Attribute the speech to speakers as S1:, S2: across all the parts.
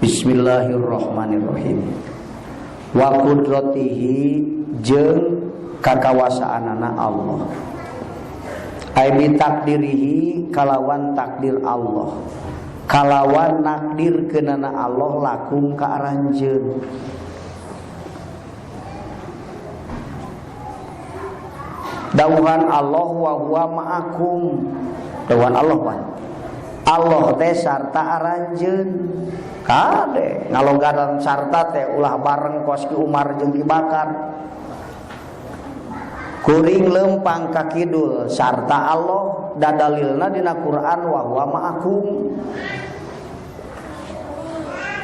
S1: Bismillahirrahmanirrahim. Wa qudratihi jeung kakawasaanana Allah. Ai bi takdirihi kalawan takdir Allah. Kalawan nakdirkeunana Allah lakum ka aranjeun. Dawuhan Allah wa huwa ma'akum. Dawuhan Allah mah. Allah teh sarta aranjeun. Kade ngalonggaran sarta teh ulah bareng kos Ki Umar jeung Ki Bakar. Kuring lempang ka kidul sarta Allah da dalilna dina Quran wa huwa ma'akum.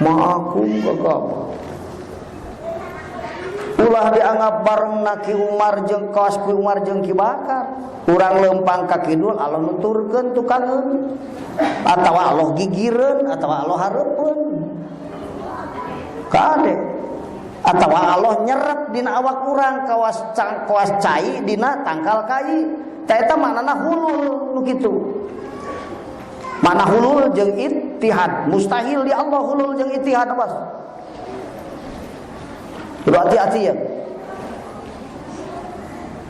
S1: Ma'akum kagak. Ulah dianggap bareng na Ki Umar jeung kos Ki Umar jeung Ki Bakar. Urang lempang ka kidul Allah nuturkeun tukangeun. Atawa Allah gigireun atawa Allah hareupeun. Kade atawa Allah nyeret dina awak urang kawas cai dina tangkal kai. Tah eta maknana hulul nu kitu. Mana hulul jeung ittihad, mustahil di Allah hulul jeung ittihad bos. Kudu hati-hati ya.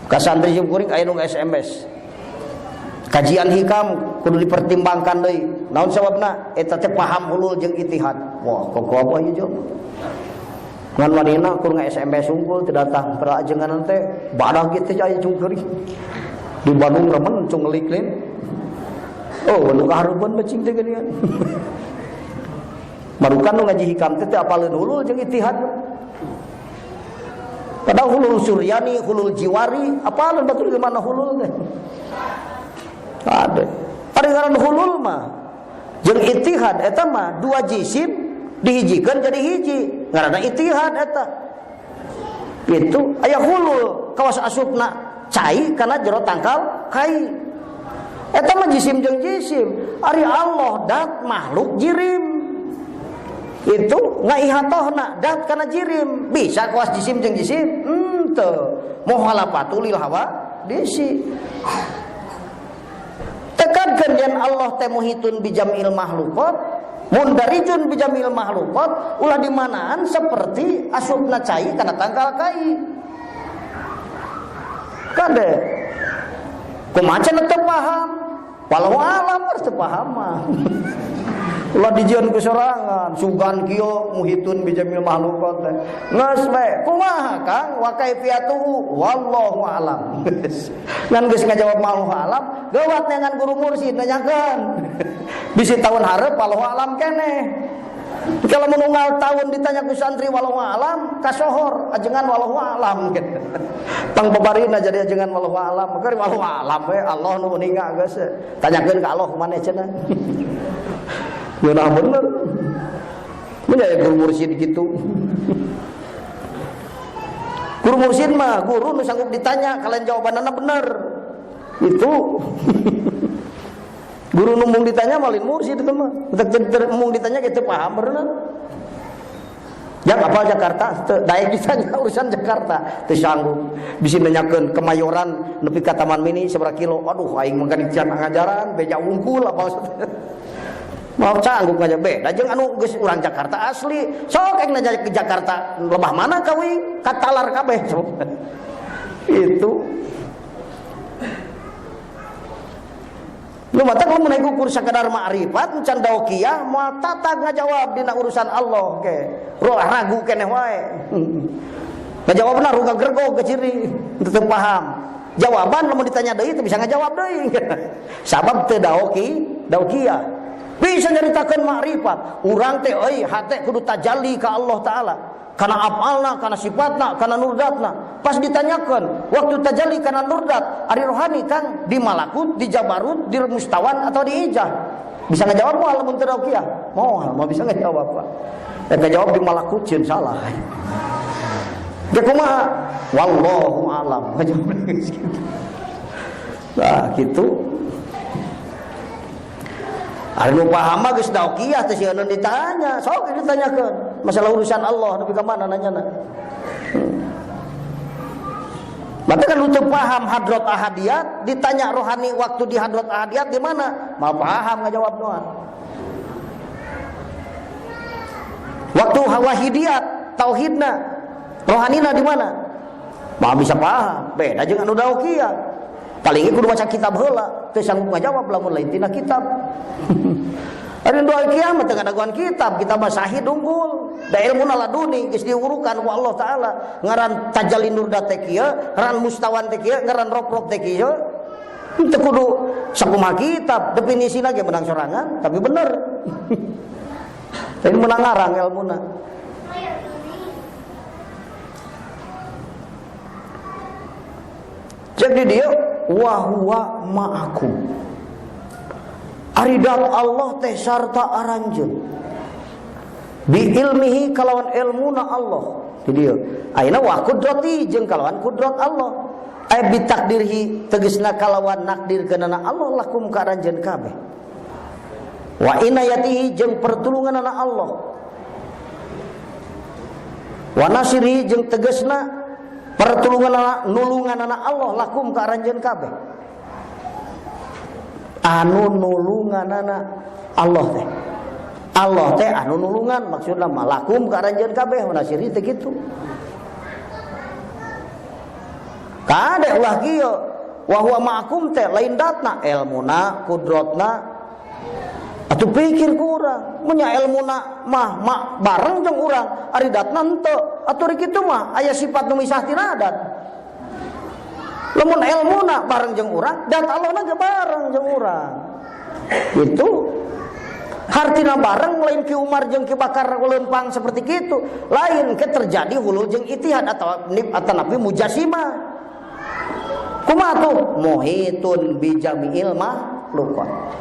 S1: Kasantri jeung kuring aya nu SMS. Kajian hikam kudu dipertimbangkan deui. Naon sababna? Eta teh paham hulul jeung ittihad. Wah, kok apa ieu jeung? Ngan wanina kurang SMS unggul teu datang pra ajenganan teh badah kitu aya cung kuring. Di Bandung remen cung ngeliklin. Oh, nu kaharupeun becing teh geuningan. Marukan nu ngaji hikam teh apaleun hulul jeung ittihad. Padahal hulul suryani, hulul jiwari, apalun batur di mana hulul teh? Ada. Ari ngaran hulul mah jeung ittihad eta mah dua jisim dihijikeun jadi hiji. Ngaranna ittihad eta. Itu aya hulul kawas asupna cai kana jero tangkal kai. Eta mah jisim jeung jisim. Ari Allah dat makhluk jirim. Itu ngaihatohna dat kana jirim bisa kuas jisim jeung jisim henteu muhalafatu lil hawa disi tekankeun yen Allah teh muhitun bijamil makhluqat mundarijun bijamil makhluqat ulah di manaan seperti asupna cai kana tangkal kai kade kumaha cenah teu paham walau alam harus teu paham mah ulah dijieun ku sorangan sugan kieu muhitun bijamil makhluqat geus we kumaha Kang wa kaifiyatuhu wallahu alam ngan geus ngajawab wallahu alam geuwat ngan guru mursyid nanyakeun bisi tahun hareup wallahu alam keneh kalau menunggal tahun ditanya ku santri wallahu alam kasohor ajengan wallahu alam gitu tang babarina jadi ajengan wallahu alam keur wallahu alam we Allah nu ninga geus tanyakeun ka Allah kumaneh cenah benar bener, menjadi guru mursyid gitu. Guru mursyid mah guru nu sanggup ditanya kalian jawabanana bener. Itu guru nu mung ditanya malin mursyid itu mah. Mung ditanya gitu paham bener. Jak apa Jakarta? Daek ditanya urusan Jakarta, teu sanggup. Bisi nanyakeun Kemayoran nepi ka Taman Mini sabaraha kilo. Aduh aing mangga dican ngajaran beja wungkul apa maksudna. Mau canggung aja beda jeung anu geus urang Jakarta asli sok aing nanya ke Jakarta lebah mana ka weuing katalar kabeh itu lu mata kalau menaik ukur sakadar ma'rifat can daokiyah moal tatag ngajawab dina urusan Allah ke ragu keneh wae ngajawabna ruga gergog ke ciri teu paham jawaban lamun ditanya deui teu bisa ngajawab deui sabab teu daokiyah bisa nyaritakeun makrifat urang teh euy hate kudu tajalli ka Allah taala kana afalna kana sifatna kana nurdatna pas ditanyakeun waktu tajalli kana nurdat ari rohani Kang di malakut di jabarut di mustawan atau di ijah bisa ngajawab moal lamun teu daokiyah moal mau bisa ngajawab Pak eta jawab di malakut cieun salah ge kumaha wallahu alam ngajawab gitu nah gitu. Ari nu paham mah geus daokiyah teh sieun ditanya, sok ditanyakeun. Masalah urusan Allah nepi ka mana nanyana. Mata kan lu teu paham hadrat ahadiyat, ditanya rohani waktu di hadrat ahadiyat di mana? Mal paham ngajawab doa. wahidiyat, tauhidna, rohanina di mana? Mah bisa paham, beda jeung anu daokia. Paling kudu maca kitab heula, teu sanggup ngajawab lamun lain tina kitab. Ari doa kiamat teu ngadaguan kitab mah sahih unggul. Da ilmuna laduni geus diurukan ku Allah taala. Ngaran Tajalli Nurda teh kieu, ngaran Mustawan teh kieu, ngaran Rob teh kieu. Teu kudu sakumaha kitab, definisina ge menang sorangan, tapi bener. Tapi menang ngarang ilmuna. Jadi dia wa huwa ma'akum. Aridat Allah teh sarta aranjeun. Bi ilmihi kalawan ilmuna Allah. Jadi dia ayeuna wa qudrati jeung kalawan qudrat Allah. Ay bi takdirhi tegasna kalawan nakdirkeunana Allah lakum ka aranjeun kabeh. Wa inayatihi jeung pertulunganana Allah. Wa nasrihi jeung tegasna nulunganana Allah lakum ka aranjeun kabeh. Anu nulunganana Allah teh. Allah teh anu nulungan maksudna mah lakum ka aranjeun kabeh nasiri teh kitu. Kade ulah kieu wa huwa ma'akum teh lain datna ilmuna qudratna. Atuh pikir ku urang, munya ilmuna mah bareng jeung urang, ari datna henteu. Atuh kitu mah aya sifat nu misah tina adat. Lamun ilmuna bareng jeung urang, dat Allahna ge bareng jeung urang. Itu hartina bareng lain Ki Umar jeung Ki Bakar leumpang seperti kitu. Lain ke terjadi hulul jeung itihad atau napi mujassimah. Kumaha tuh? Muhitun bi jami'il makhluqat.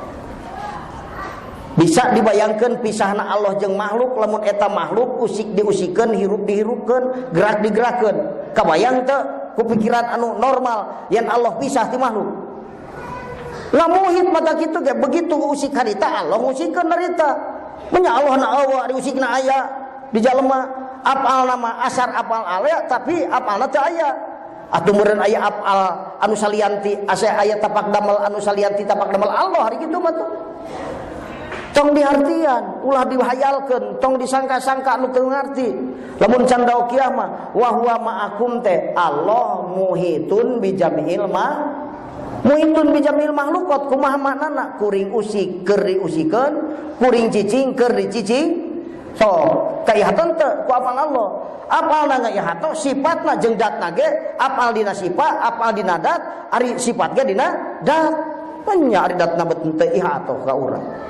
S1: Bisa dibayangkan pisahna Allah jeung makhluk, lamun eta makhluk usik diusikeun, hirup dihirupkeun, gerak digerakkeun. Kabayang teu ku pikiran anu normal yen Allah pisah ti makhluk. Lamun muhit mata kitu ge begitu usik harita Allah usikeun harita. Munya Allah na awa diusikna aya di jalema, apal nama asar apal aya tapi apalna teu aya. Atuh meureun aya apal anu salianti asa aya tapak damel anu salianti tapak damel Allah hari kitu mah tuh. Tong dihartian, ulah dihayalkeun, tong disangka-sangka anu teu ngarti. Lamun can daokiah mah wa huwa ma'akum teh Allah muhitun bi jami'il muhitun bi jami'il makhluqat. Kumaha maknana? Kuring usik keur diusikeun, kuring cicing keur dicicing. So, kaihatan teu ku apal Allah. Apalna ngaihato sifatna jeung datna ge apal dina sifat, apal dina dat, ari sifat ge dina dat. Nya ari datna beuteun teu ihato ka urang.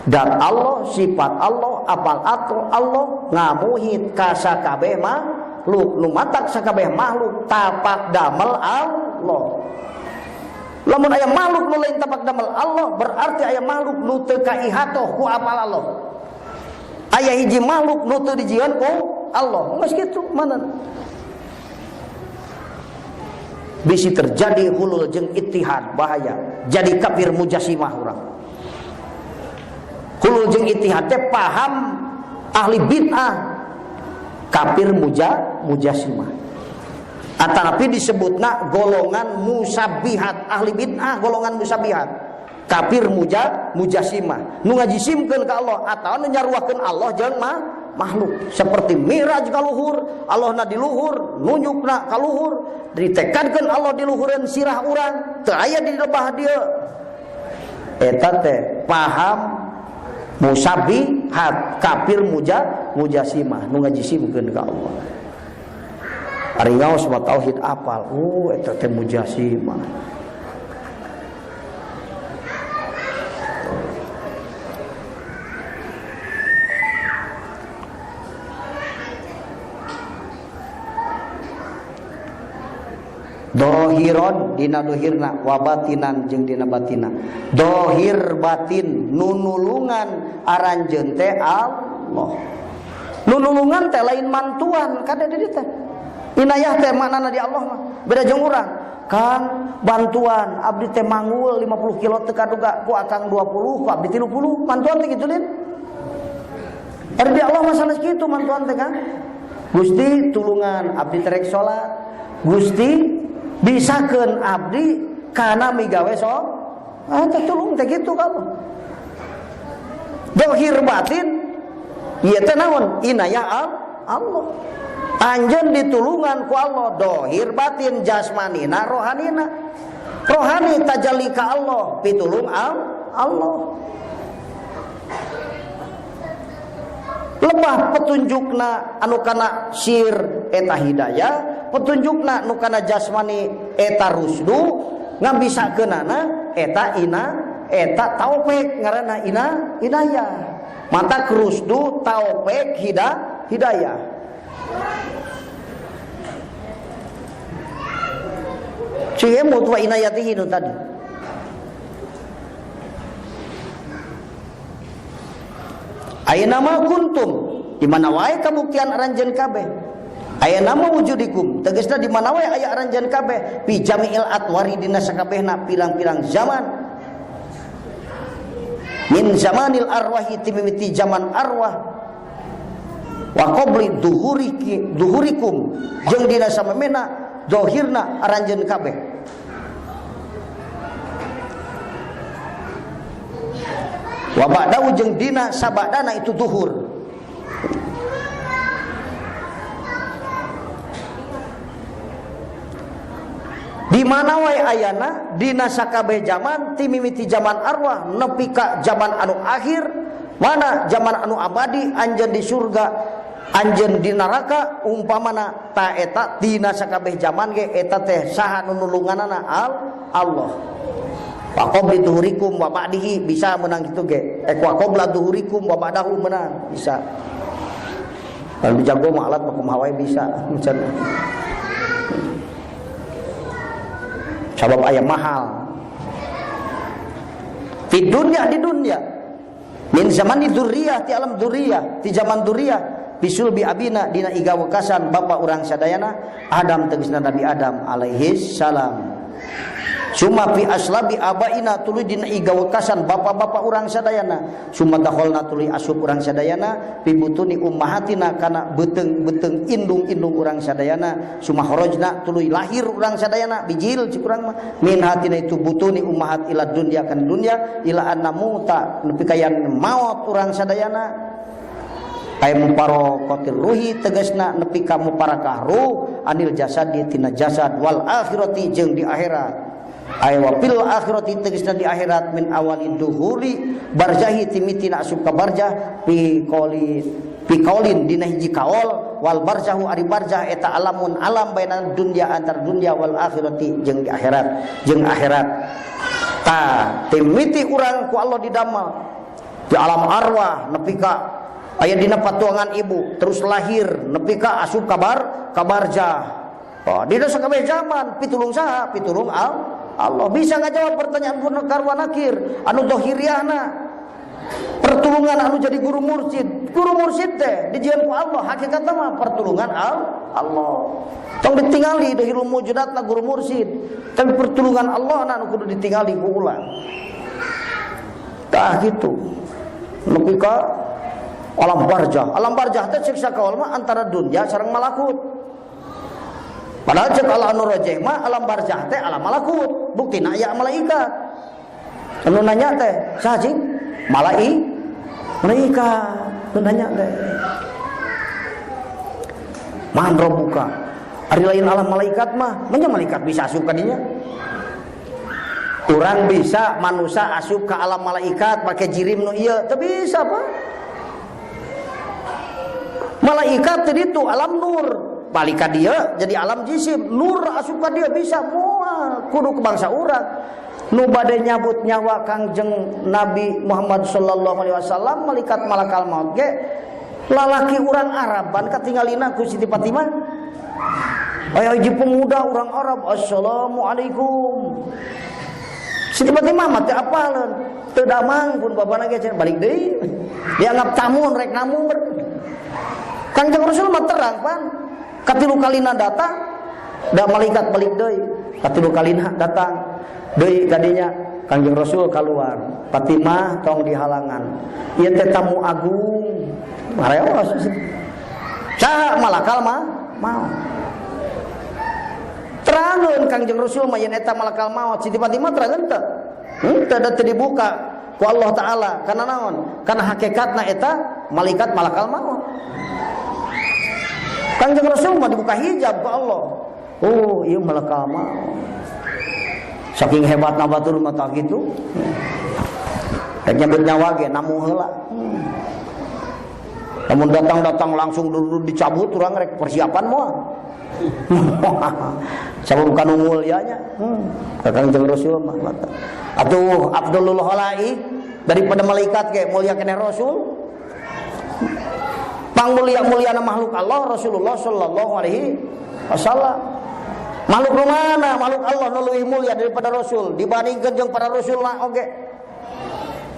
S1: Dan Allah, sifat Allah, apal atau Allah ngamuhit ka sakabeh makhluk, nu matak sakabeh makhluk tapak damel Allah. Lamun aya makhluk nu lain tapak damel Allah, berarti aya makhluk nu teu kaihatoh ku apal Allah. Aya hiji makhluk nu teu dijieun ku Allah. Geus kitu mana? Bisi terjadi hulul jeung ittihad bahaya. Jadi kafir mujassimah urang. Hulul jeung ittihad teh paham ahli bid'ah kafir mujassimah. Atanapi disebutna golongan musabbihat, ahli bid'ah golongan musabbihat. Kafir mujassimah. Nu ngajisimkeun ka Allah atawa nu nyaruakeun Allah jeung makhluk. Seperti Mi'raj ka luhur, Allahna di luhur, nunjukna ka luhur, ditekadkeun Allah di luhureun sirah urang, teu aya di lebah dieu. Eta teh paham musabbihat, kafir mujassimah nu ngajisimkeun ka Allah. Ari ngaos mah tauhid apal, eta teh mujassimah. Dohiron dina dohirna wa batinan jeung dina batina. Dohir batin nunulungan aranjeun teh Allah. Nunulungan teh lain mantuan kada di dieu teh. Inayah teh maknana di Allah mah beda jeung urang. Kan bantuan abdi teh mangul 50 kilo teu kaduga ku akang 20 ku abdi 30 mantuan teh kitu lin. Ari di Allah mah sanes kitu mantuan teh kan. Gusti tulungan abdi terek salat. Gusti bisakeun abdi kana migawe teh tulung teh kitu kamu. Dohir batin Ieu teh naon? Inayah Allah. Anjeun ditulungan ku Allah dohir batin jasmanina rohanina. Rohani tajalli ka Allah pitulung Allah. Lebah petunjukna anu kana sir eta hidayah, petunjukna anu kana jasmani eta rusdu, ngabisakeunana eta eta taufik ngaranna inayah. Mata rusdu taufik hidayah. Cihemut wa inayatihi nu tadi. Ayeuna ma kuntum, di mana wae kabuktian aranjeun kabeh. Ayeuna ma wujudikum, tegasna di mana wae aya aranjeun kabeh, fi jami'il atwari dina sakabehna pirang-pirang zaman. Min zamanil arwahi timimiti zaman arwah. Wa qabli duhurikum jeung dina samemena zahirna aranjeun kabeh. Wa ba'dahu jeung dina sabadana itu duhur. Di mana wae ayana dina sakabeh zaman timimiti zaman arwah nepi ka zaman anu akhir, mana zaman anu abadi anjeun di surga anjeun di neraka umpamana ta eta dina sakabeh zaman ge eta teh saha nu nulunganana Allah. Wa qabla duhurikum wa ba'dihi bisa menang gitu ge. Wa qabla duhurikum wa ba'dahu menang bisa. Kalau dijago mah alat makum hawai bisa macam. Sabab aya mahal. Di dunia min zaman dzurriyah ti alam dzurriyah ti zaman dzurriyah bisul bi abina dina iga wekasan bapa urang sadayana Adam tegasna Nabi Adam alaihi salam. Summa fi aslabi abaina tuluy dina iga wekasan bapa-bapa urang sadayana. Summa dakhalna tuluy asup urang sadayana fi butuni ummahatina kana beteung indung-indung urang sadayana. Summa kharajna tuluy lahir urang sadayana bijil cik urang mah min hatina itu butuni ummahat ila dunya kan dunya ila annamuta nepi kayan maut urang sadayana. Ay muparaqatir ruhi tegasna nepi ka muparakah ruh anil jasadi tina jasad wal akhirati jeung di akhirat. Ay wa fil akhirati tegasna di akhirat min awalid duhuri barzahi timitina asup ka barzah fi qaulin dina hiji kaul wal barzahu ari barzah eta alamun alam baina dunya antar dunya wal akhirati jeung di akhirat ta timiti urang ku Allah didamel di alam arwah nepi ka aya dina patuangan ibu terus lahir nepi ka asup kabar barzah. Oh dina sakabeh zaman pitulung saha pitulung Allah. Bisa ngajawab pertanyaan munkar wa nakir anu dohiriahna pertulungan anu jadi guru mursyid teh dijieun ku Allah hakikatna mah pertulungan Allah tong ditingali dari ilmu wujudatna guru mursyid tapi pertulungan Allah anu kudu ditingali ku ulang tah gitu nepi ka alam barzah teh siksa kaul mah antara dunya sareng malakut. Padahal cek Allah anu rajih mah alam barzah teh alam malakut, buktina aya malaikat. Anu nanya teh saha cing? Malaikat. Anu nanya teh. Man rabbuka. Ari lain alam malaikat mah, manya malaikat bisa asup ka dinya. Urang bisa manusia asup ka alam malaikat make jirim nu ieu, teu bisa apa? Malaikat teh ditu alam nur. Balik ka dia jadi alam jisim nur asup ka dia bisa moal kudu ke bangsa urang nu bade nyabut nyawa Kangjeng Nabi Muhammad sallallahu alaihi wasallam malaikat malakal maut ge lalaki urang Arab ban katingalina ku Siti Fatimah aya hiji pemuda urang Arab assalamualaikum Siti Fatimah mah teu apaleun teu damang pun babana ge balik deui dianggap tamu rek namu Kangjeng Rasul mah terang pan katilu kalina datang da malaikat balik deui katilu kalina datang deui gadinya Kangjeng Rasul keluar Fatimah tong di halangan ieu teh tamu agung mareos saha malakal mah mau terangkeun Kangjeng Rasul mah yen eta malakal maut Siti Fatimah terangkeun teu teu dibuka ku Allah taala kana naon kana hakikatna eta malaikat malakal maut. Kanjeng Rasul mah dibuka hijab ke Allah. Oh, ieu malakal maut. Saking hebatna batur mah tah kitu. Rek nyambut nyawa ge namu heula. Namun datang langsung dulu dicabut urang rek persiapan moal. Sabab bukan mulianya. Kanjeng Rasul mah mata. Atuh Abdulul Khalaik daripada malaikat ke mulia keneh Rasul. Pangmulia-muliana makhluk Allah Rasulullah sallallahu alaihi wasallam. Makhluk mana? Makhluk Allah nu leuwih mulia daripada Rasul dibandingkeun jeung para rasul mah oge.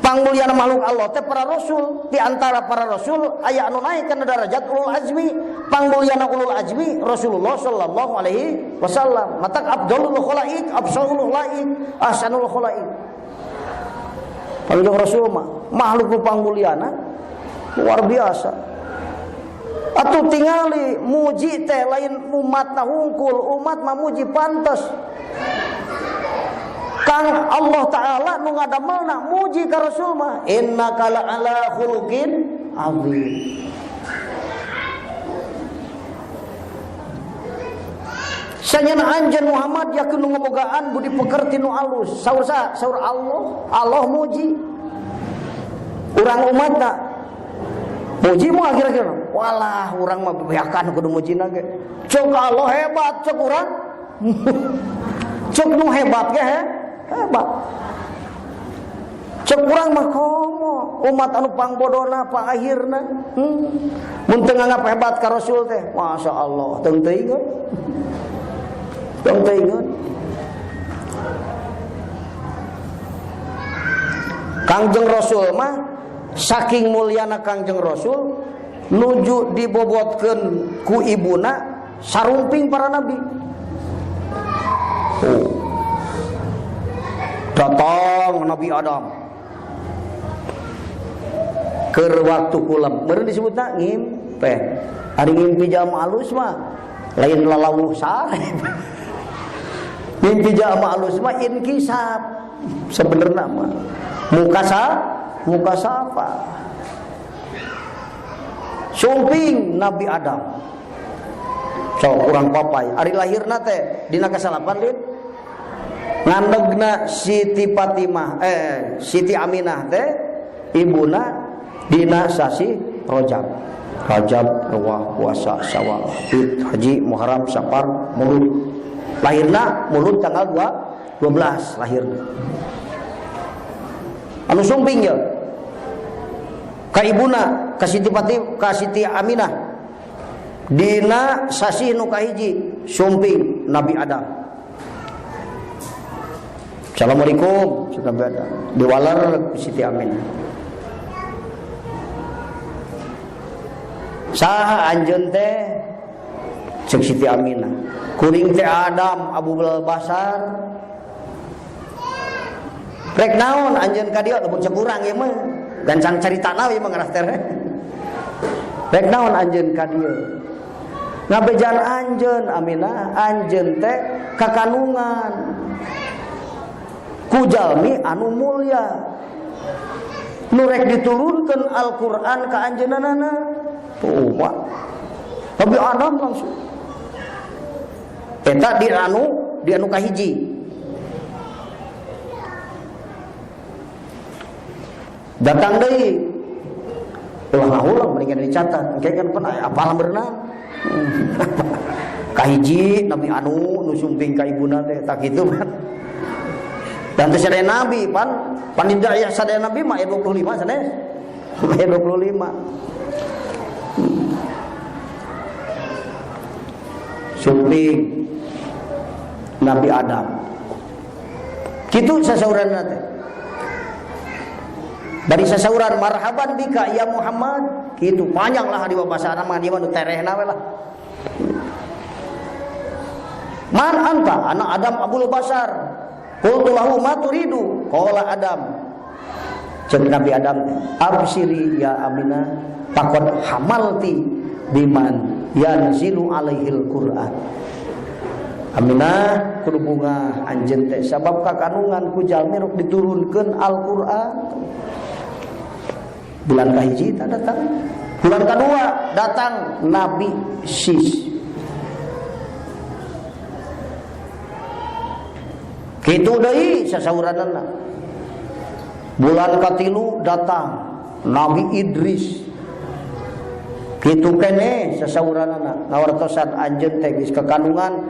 S1: Pangmuliana makhluk Allah teh para rasul, di antara para rasul aya anu naik kana derajat ulul azmi. Pangmuliana ulul azmi Rasulullah sallallahu alaihi wasallam. Matak Abdulul Khalaik, Absalul Khalaik, Ahsanul Khalaik. Kalau Rasul mah makhluk pangmuliana luar biasa. Atuh tingali muji teh lain umatna hungkul, umat mah muji pantes. Kang Allah Ta'ala nu ngadamelna muji ka Rasul mah innaka la'ala khuluqin azim. Sanyana anjeun Muhammad yakeun nu ngabogaan budi pekerti nu alus. Saur Allah muji. Urang umatna muji moal kira-kira. Walah urang mah bebeakan kudu mujina ge. Cek Allah hebat cek urang. Cek nu hebat ge hebat. Cek urang mah komo umat anu pangbodona pa akhirna. Mun teu nganggap hebat ka Rasul teh, masyaallah teu teuingeun. Teu teuingeun. Kangjeng Rasul mah saking mulyana Kangjeng Rasul nuju dibobotkeun ku ibuna sarumping para nabi. Datang Nabi Adam keur waktu kulem meureun disebutna ngimpe. Ari ngimpi jam alus mah lain lalawuh sare. Ngimpi jam alus mah inkisab sebenarnya mah muka sapa sumping Nabi Adam so kurang papai ari lahirna teh dina kasalapan lin ngandegna Siti Fatimah Siti Aminah teh ibuna dina sasi Rajab Rewah puasa Syawal Haji Muharram Safar Maulud lahirna Maulud tanggal 12 lahirna anu sumping ya ka ibuna ka Siti Fatimah ka Siti Aminah dina sasi nu kahiji sumping Nabi Adam. Assalamualaikum Nabi Adam diwalar Siti Aminah. Saha anjeun teh cek Siti Aminah kuring teh Adam Abu Basar. Rek naon anjeun ka dieu mun cek urang ieu mah gancang caritana ieu mah ngaras teh. Rek naon anjeun ka dieu? Ngabejan anjeun Aminah, anjeun teh kakanungan ku jalmi anu mulya. Nu rek diturunkeun Al-Qur'an ka anjeunana. Tuh, Pak. Nabi Adam langsung. Eta di anu kahiji. Datang deui ulang mendingan dicatat engke kan pernah apal berenang kahiji Nabi anu nu sumping ka ibuna teh tak kitu kan dan teh sadaya nabi pan daya sadaya nabi mah 25 sanes 25 sumping Nabi Adam kitu sasauranna teh. Dari sasauran marhaban bika ya Muhammad kitu panjanglah di bahasa Arab mah dia mah terehna we lah. Man anta anak Adam Abul Basar. Qultu lahu ma turidu? Qala Adam. Cek Nabi Adam, absiri ya Aminah faqad hamalti biman yanzilu alaihil Qur'an. Aminah kudu bunga anjeun teh sabab kakanungan ku jalmi ruk diturunkeun Al-Qur'an. Bulan kahiji tak datang. Bulan kedua datang Nabi Sis. Kitu deui sasauranana. Bulan katilu datang Nabi Idris. Kitu kene sasauranana ngawartosan anjeun teh geus kekandungan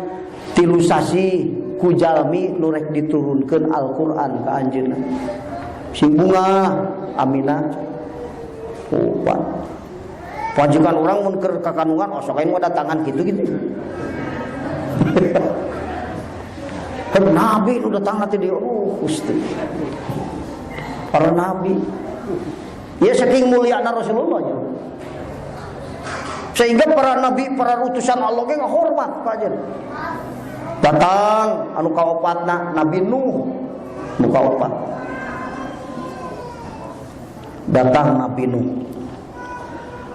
S1: 3 sasi ku jalmi nu rek diturunkeun Al-Qur'an ka anjeunna. Si Bunga Aminah. Oh, pajukan orang mun keur kakandungan sok aing mah datangan kitu-kitu. Nabi nu datang nanti dia, Gusti. Para nabi. Ya saking muliana Rasulullah ya. Sehingga para nabi, para utusan Allah ge ngahormat ka ajeun. Datang anu kaopatna Nabi Nuh, nu kaopat. Datang Nabi Nuh.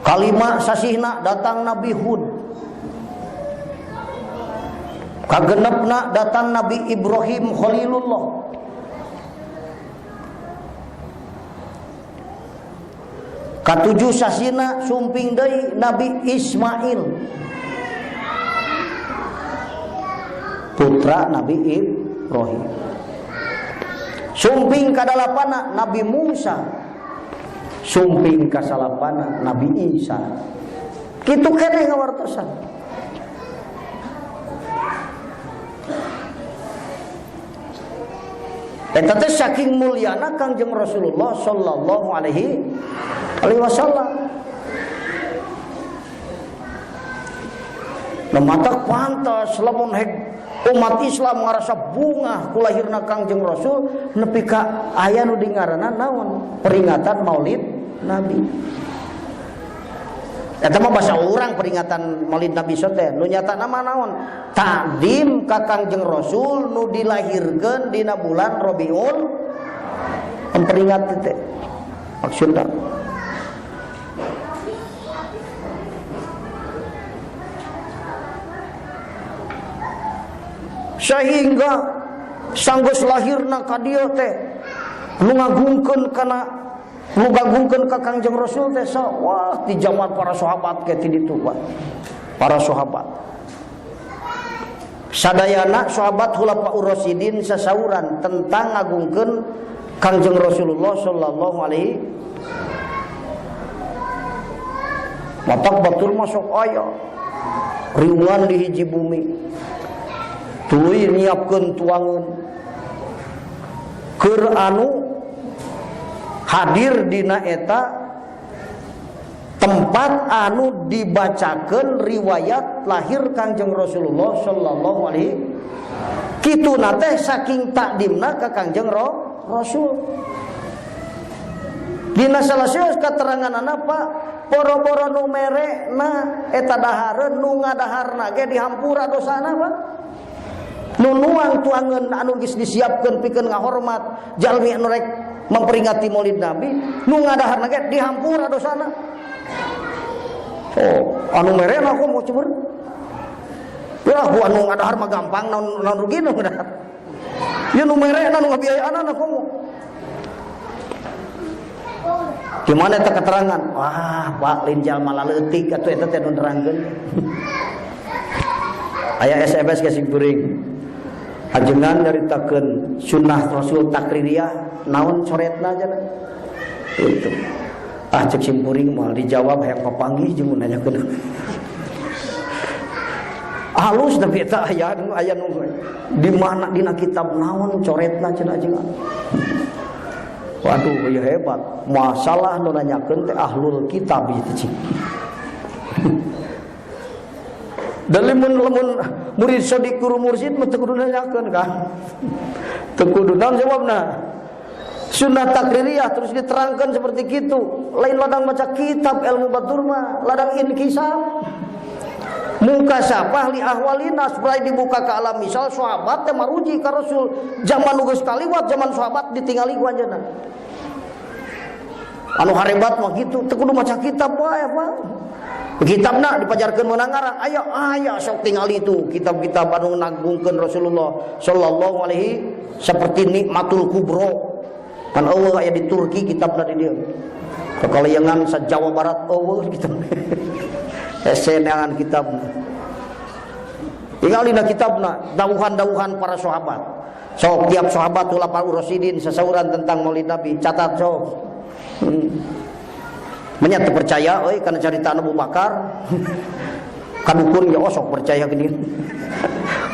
S1: Kalima sasihna datang Nabi Hud. Kagenepna datang Nabi Ibrahim Khalilullah. Katujuh sasina sumping deui Nabi Ismail, putra Nabi Ibrahim. Sumping kadalapana Nabi Musa, sumping kasalapana Nabi Isa. Kitu keneh ngawartosan. Eta teh saking mulyana Kangjeng Rasulullah sallallahu alaihi wasallam. Namatak pantas lamun umat Islam ngarasa bunga ku lahirna Kangjeng Rasul nepi ka aya nu dingaranna naon? Peringatan Maulid Nabi. Eta mah basa urang peringatan Maulid Nabi teh. Nu nyatana mah naon? Takdim ka Kangjeng Rasul nu dilahirkeun dina bulan Rabiul memperingat teh. Maksudna sehingga sanggeus lahirna ka dieu teh nu ngagungkeun kana nu gagungkeun ka Kangjeng Rasul teh wah di zaman para sahabat ke ti ditu para sahabat sadayana sahabat Khulafaur Rasyidin sasauran tentang ngagungkeun Kangjeng Rasulullah sallallahu alaihi matak batur masuk aya riuan di hiji bumi tuluy nyiapkeun tuangan keur anu hadir dina eta tempat anu dibacakeun riwayat lahir Kangjeng Rasulullah sallallahu alaihi kituna teh saking takdimna ka Kangjeng Rasul. Dina salasius kateranganna Pak poro-poro nu merekna eta dahareun nu ngadaharna ge dihampura dosana Pak. Nu nuang tuangan anu geus disiapkeun pikeun ngahormat jalmi anu rek memperingati Maulid Nabi nu ngadaharna ge dihampura dosana. Oh, anu merena aku mau cebur. Ya, ku anu ngadahar mah gampang naon rugi nu ngadahar. Ya nu merena nu ngabiayaan aku mau. Gimana eta keterangan? Wah, Pak linjal malaleutik atuh eta teh nu nerangkeun. Aya SMS ke simpuring. Ajengan nyaritakeun sunnah Rasul takririyah naon coretna aja itu. Cek simpuring mal dijawab hayang papanggih jeung nanyakeun. Halus tapi eta aya nu di mana dina kitab naon coretna cenah ajengan. Waduh ya hebat. Masalah nu nanyakeun teh ahlul kitab ieu. Dan lemun murid sodik guru mursyid mah teu kudu nanyakeun kan. Teu kudu naon jawabna. Sunnah takririyah terus diterangkan seperti itu. Lain ladang baca kitab ilmu batur mah ladang inkisab. Mukasafah li ahwalina supaya dibuka ke alam misal sahabat teh maruji ka Rasul zaman nu geus kaliwat zaman sahabat ditingali ku anjeunna. Anu harebat mah kitu teu kudu maca kitab wae Pak. Kitabna dipajarkeun meunang ngarang aya sok tingali itu kitab-kitab anu nagungkeun Rasulullah sallallahu alaihi seperti Nikmatul Kubra kan Allah aya di Turki kitabna di dieu kekaliangan sa Jawa Barat eueuh kitu. Eseneangan kitabna. Tingalina kitabna dawuhan-dawuhan para sahabat. Sok tiap sahabat ulah para Rasidin sasauran tentang Maulid Nabi, catat sok. Menyat percaya euy kana carita Abu Bakar. Kadukun ya sok percaya gini.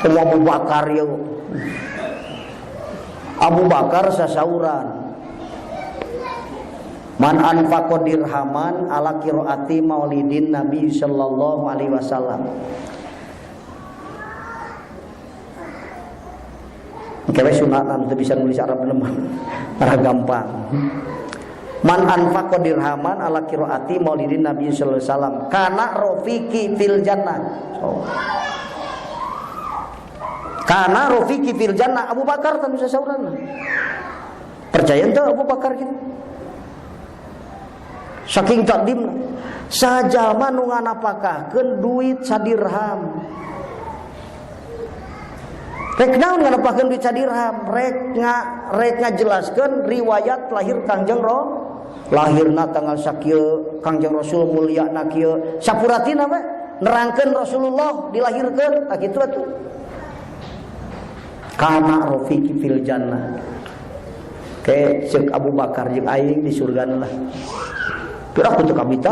S1: Abu Bakar ya. Abu Bakar sasauran. Man anfaqa dirhaman ala qiraati maulidin Nabi sallallahu alaihi wasallam. Kira sunatan teu bisa nulis Arab lemah. Marah gampang. Man anfaqa dirhaman ala qiraati maulidin Nabi sallallahu alaihi wasallam kana rafiqi fil jannah. Kana rafiqi fil jannah. Abu Bakar tanu sasauran. Percaya teu Abu Bakar kitu? Saking takdimna sajalma nu nganapakakeun duit sadirham. Rek naon nganapakakeun duit sadirham? Rek ngajelaskeun riwayat lahir Kangjeng lahirna tanggal sakieu, Kangjeng Rasul mulyana kieu. Sapuratina we nerangkeun Rasulullah dilahirkeun tah kitu atuh. Kana rafiqi fil jannah. Ke ceuk Abu Bakar jeung aing di surgana lah. Kira kudu kabita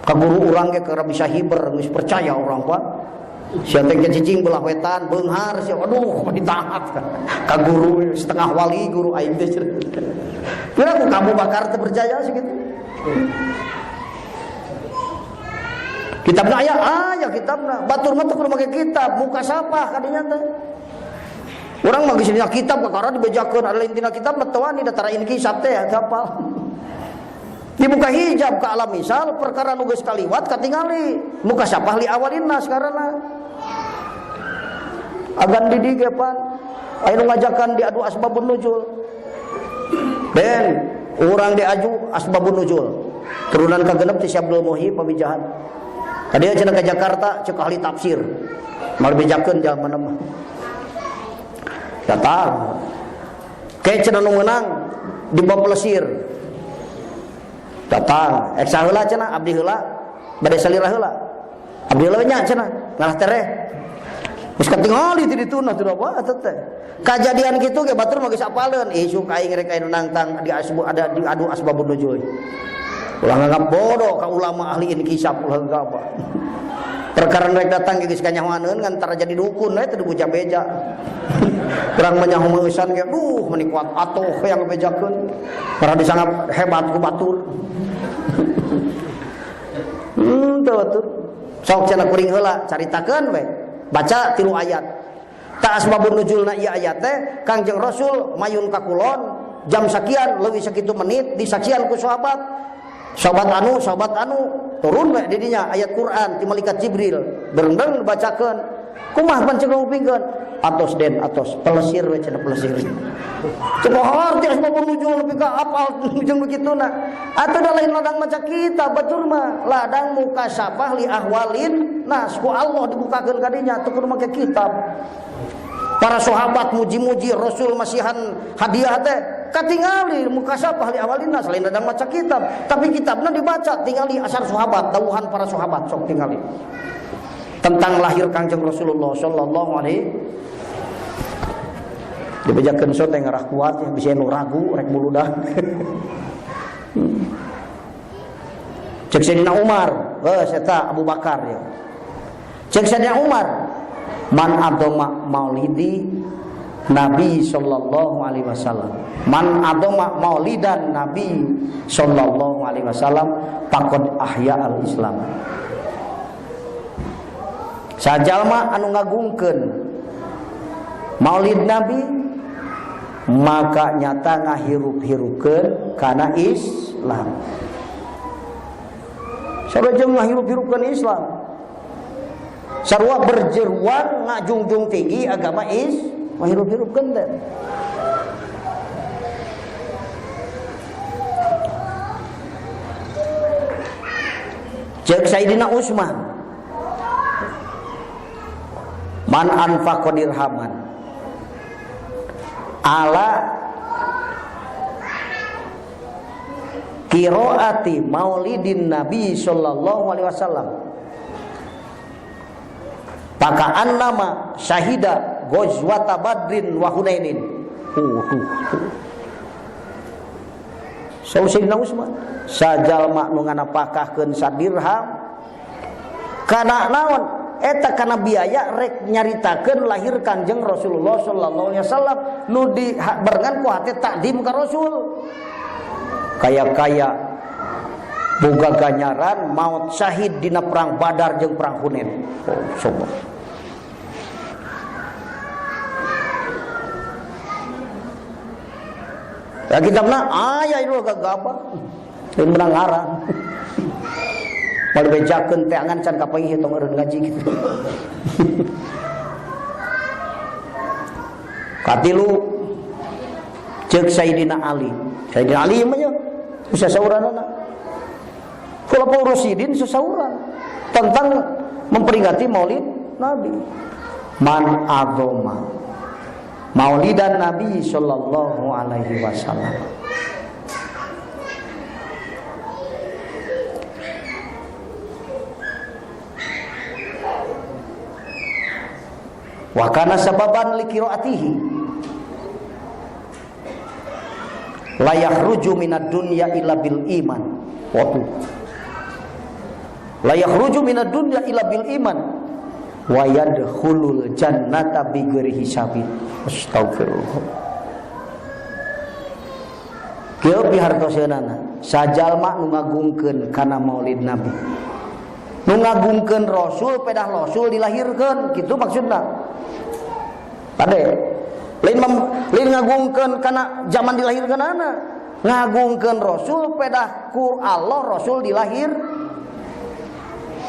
S1: ka guru urang ge keur bisa hiber geus percaya urang Pak sia teh cicing belah wetan beunghar sia aduh ditaat ka guru setengah wali guru aing teh kira ku Abu Bakar teh percaya sakitu kitabna aya kitabna batur mah teh kudu make kitab muka sapah kadinya teh urang mah geus dina kitab kakara dibejakeun ada intina kitab mah teu wani datarain kisab teh hafal dibuka hijab ke alam misal perkara nu geus kaliwat katingali muka sapah li awalina sekarana agan di dieu pan aya nu ngajakan diadu asbabun nuzul ben urang diaju asbabun nuzul turunan kagenep ti Syabdul Muhi pamijahan kadia cenah ka Jakarta ceuk ahli tafsir mal bejakeun jalma mah datang ke cenah nu meunang di bab Plesir datang eksa heula cenah abdi heula bade salira heula abdi heula nya cenah ngalah tereh geus katingali ti dituna teu apa atuh teh kajadian kitu ge batur mah geus apaleun isuk aing rek aya nantang ada diadu asbabun nuzul ulah nganggap bodoh ka ulama ahli inkisaf ulah apa perkara rek datang ge geus kanyahoaneun ngan tara jadi dukun we teu dibuja beja kurang menyaho meusan ge duh meni kuat atuh yang bejakeun para disanggap hebat ku batur tuh sok cenah kuring heula caritakeun we baca 3 ayat ta asbabun nuzulna ieu ayat teh Kangjeng Rasul mayun ka kulon jam sakian leuwih sakitu menit disaksian ku sahabat anu turun we di dinya ayat Quran ti malaikat Jibril deureng bacakeun kumaha pancen ngupingkeun atos pelesir we cenah pelesir coba harti asbabun nuzul nepi ka apal jeung begituna atuh da lain ladang maca kitab batur mah ladang muka sapah li ahwalin nas ku Allah dibukakeun ka dinya teu kudu make kitab para sahabat muji-muji Rasul masihan hadiah teh katingali muka sapah li ahwalin nas lain ladang maca kitab tapi kitabna dibaca tingali asar sahabat dawuhan para sahabat sok tingali tentang lahir Kangjeng Rasulullah sallallahu alaihi dibejakeun sok teh ngarah kuat ya bisa nu ragu rek muludah cek Sayyidina Umar eta Abu Bakar ya cek Sayyidina Umar man adoma maulidi Nabi sallallahu alaihi wasallam man adoma maulidan Nabi sallallahu alaihi wasallam faqad ahya al-Islam sajalma anu ngagungkeun maulid Nabi maka nyata ngahirup-hirupkeun kana Islam sarua ngahirup-hirupkeun Islam sarua berjeruan ngajungjung tinggi agama ngahirup-hirupkeun teh cek Sayyidina Utsman man anfaqa dirhaman ala qiraati maulidin Nabi sallallahu alaihi wasallam. Paka'annama syahida ghazwata Badrin wa Hunainin. Sayyidina Utsman sajalma nu nganapakahkeun sadirham kana naon eta kana biaya rek nyaritakeun lahir Kanjeng Rasulullah sallallahu alaihi wasallam nu dibarengan ku hate takdim ka Rasul. Kaya-kaya boga ganjaran maut syahid dina perang Badar jeung perang Hunain. Oh, sobo. Ya kitabna aya ieu gagapa. Lain menang ngarang. Bal bejakeun teh angan can kapanggih tong eureun ngaji kitu. Katilu ceuk Sayyidina Ali. Sayyidina Ali mah nya sasauranana. Khulafaur Rasyidin sasauran tentang memperingati Maulid Nabi. Man azama Maulidan Nabi sallallahu alaihi wasallam. Wa kana sababan li qiraatihi la yakhruju minad dunya illa bil iman. Waduh. La yakhruju minad dunya illa bil iman wa yadkhulul jannata bighairi hisabin. Astagfirullah. Kieu pihartoseunana sajalma nu ngagungkeun kana Maulid Nabi. Nu ngagungkeun Rasul pedah Rasul dilahirkeun, kitu maksudna. Tade lain ngagungkeun kana zaman dilahirkeunana, ngagungkeun Rasul pedah ku Allah Rasul dilahir.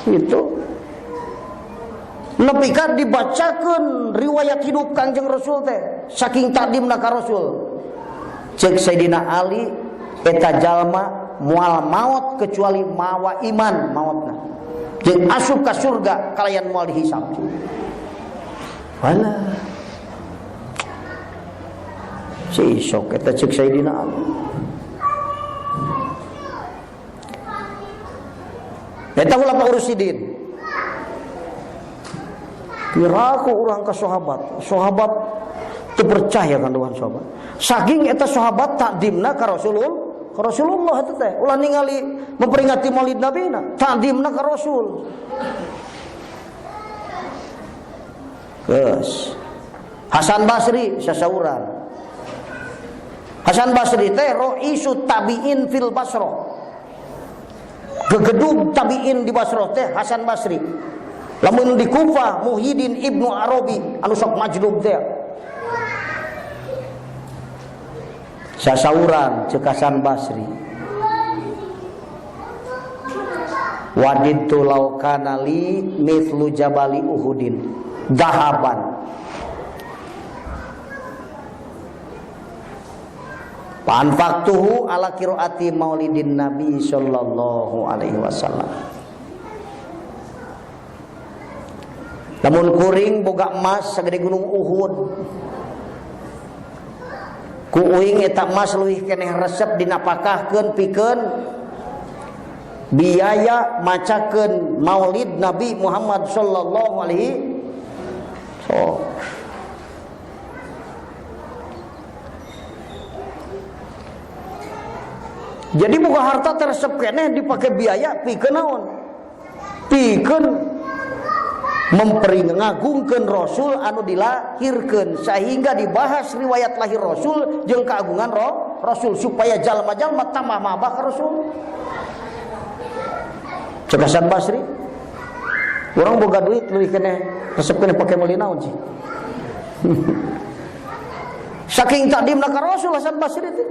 S1: Itu nepi ka dibacakeun riwayat hidup Kanjeng Rasul teh saking takdimna ka Rasul. Ceuk Sayyidina Ali eta jalma moal maot kecuali mawa iman maotna. Jeung asup ka surga kalayan moal dihisab. Wala. Si sok eta ceuk Sayyidina Ali. Eta Khulafaur Rasyidin. Kiraku urang ka sahabat teu percaya kan dengan sahabat. Saking eta sahabat takdimna ka Rasulullah eta teh. Ulah ningali memperingati Maulid Nabina, takdimna ka Rasul. Geus. Hasan Basri sasauran. Hasan Basri teh raisut tabi'in fil Basrah. Gegedug tabi'in di Basrah teh Hasan Basri. Lamun di Kufah Muhyiddin Ibnu Arabi anu sok majlub teh. Sasauran ceuk Hasan Basri. Wadidtu law kana li mithlu jabali Uhudin dahaban. Panfaqtuhu ala qiraati Maulidin Nabi sallallahu alaihi wasallam. Lamun kuring boga emas sagede gunung Uhud. Ku uing eta emas leuwih keneh resep dinapakahkeun pikeun biaya macakeun Maulid Nabi Muhammad sallallahu alaihi wasallam. Jadi boga harta teresep keneh dipake biaya pikeun naon? Pikeun ngagungkeun Rasul anu dilahirkeun sehingga dibahas riwayat lahir Rasul jeung keagungan Rasul supaya jalma-jalma tambah mabah ka Rasul. Ceuk Hasan Basri. Urang boga duit leuwih keneh resep keneh pake meuli naon sih. Saking takdimna ka Rasul Hasan Basri teh.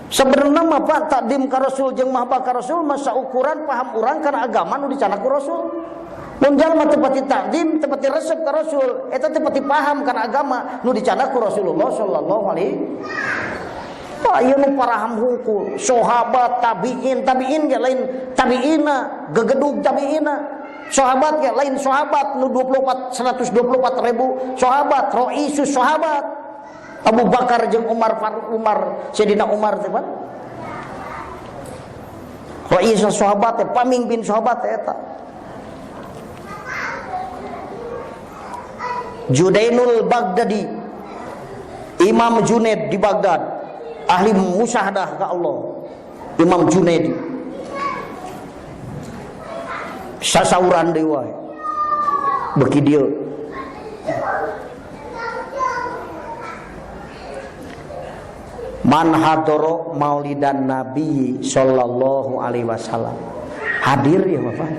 S1: Sebenarnya mah Pak takdim ka Rasul jeung mahbah ka Rasul masa ukuran paham urang kana agama nu dicana ku Rasul. Mun jalma teu pati takdim, teu pati resep ka Rasul, eta teu pati paham kana agama nu dicana ku Rasulullah sallallahu alaihi wasallam. Ieu nu paraham hungkul, sahabat, tabi'in ge lain tabi'ina, gegedug tabi'ina. Sahabat ge lain sahabat nu 124 ribu sahabat, raisus sahabat. Abu Bakar jeung Umar, Sayyidina Umar teh Pak. Rais sahabat teh pamimpin sahabat teh eta. Judainul Baghdadi, Imam Junaid di Baghdad, ahli musyahadah ke Allah. Imam Junaidi sasauran deui wae beuki dieu. Man hadoro maulidan Nabi sallallahu alaihi wasallam. Hadir ya Bapak.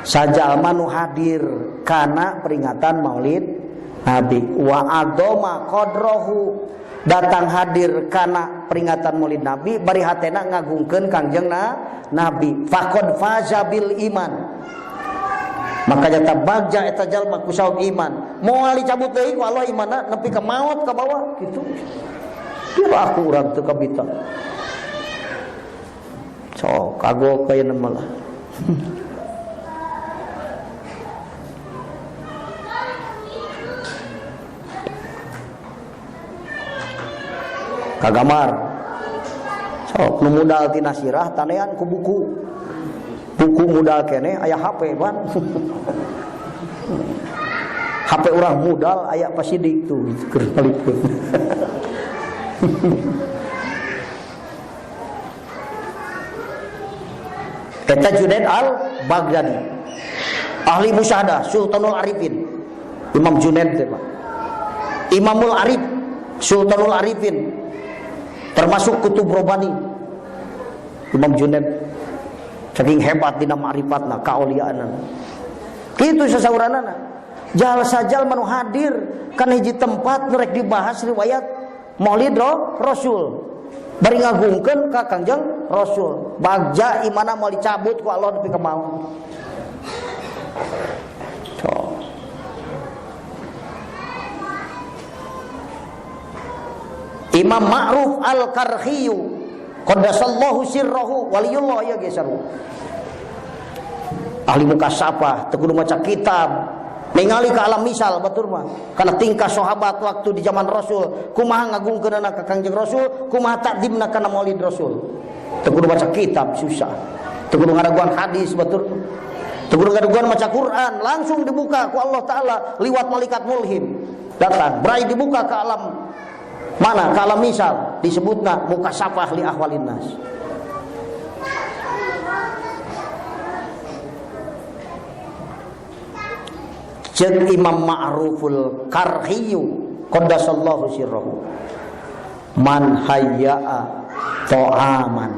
S1: Sajalma nu hadir kana peringatan Maulid Nabi. Wa adoma qadrahu, datang hadir kana peringatan Maulid Nabi bari hatena ngagungkeun Kangjeng Nabi. Faqad faza bil iman. Maka jata bagja eta jalma ku saud iman. Moal dicabut deui ku Allah imanna nepi ka maut ka bawah kitu. Kira aku urang teu kabita. So kagok kayeuna malah. Kagamar. So nu modal tina sirah tanean ku buku. Buku modal keneh aya HP ban. HP urang modal aya pasidik tuh keur palipkeun. Eta Junaid al-Baghdadi, ahli musyahadah, Sultanul Arifin. Imam Junaid teh Pak. Imamul Arif, Sultanul Arifin. Termasuk kutub robani. Imam Junaid saking hebat dina ma'rifatna, kaauliaanna. Kitu sasauranana. Jal sajal manu hadir kana hiji tempat nu rek dibahas riwayat Maulid Rasul. Bari ngagungkeun ka Kangjeng Rasul. Bagja imana mau dicabut ku Allah nepi ka maut. Imam Ma'ruf Al-Karhi qaddasallahu sirrahu waliyullah ya gesaru. Ahli mukasyafah, teu kudu maca kitab. Ningali ke alam misal batur mah kana tingkah sahabat waktu di zaman Rasul, kumaha ngagungkeunna ka Kangjeng Rasul, kumaha takdimna kana Maulid Rasul. Teu kudu baca kitab susah. Teu kudu ngaraguan hadis batur. Teu kudu ngaraguan maca Quran, langsung dibuka ku Allah taala liwat malaikat mulhim. Datang, berai dibuka ke alam mana? Ke alam misal disebutna mukasyafah li ahwalin nas. Jeung Imam Ma'ruful Karhi qaddasallahu sirrahu, man hayya'a ta'aman,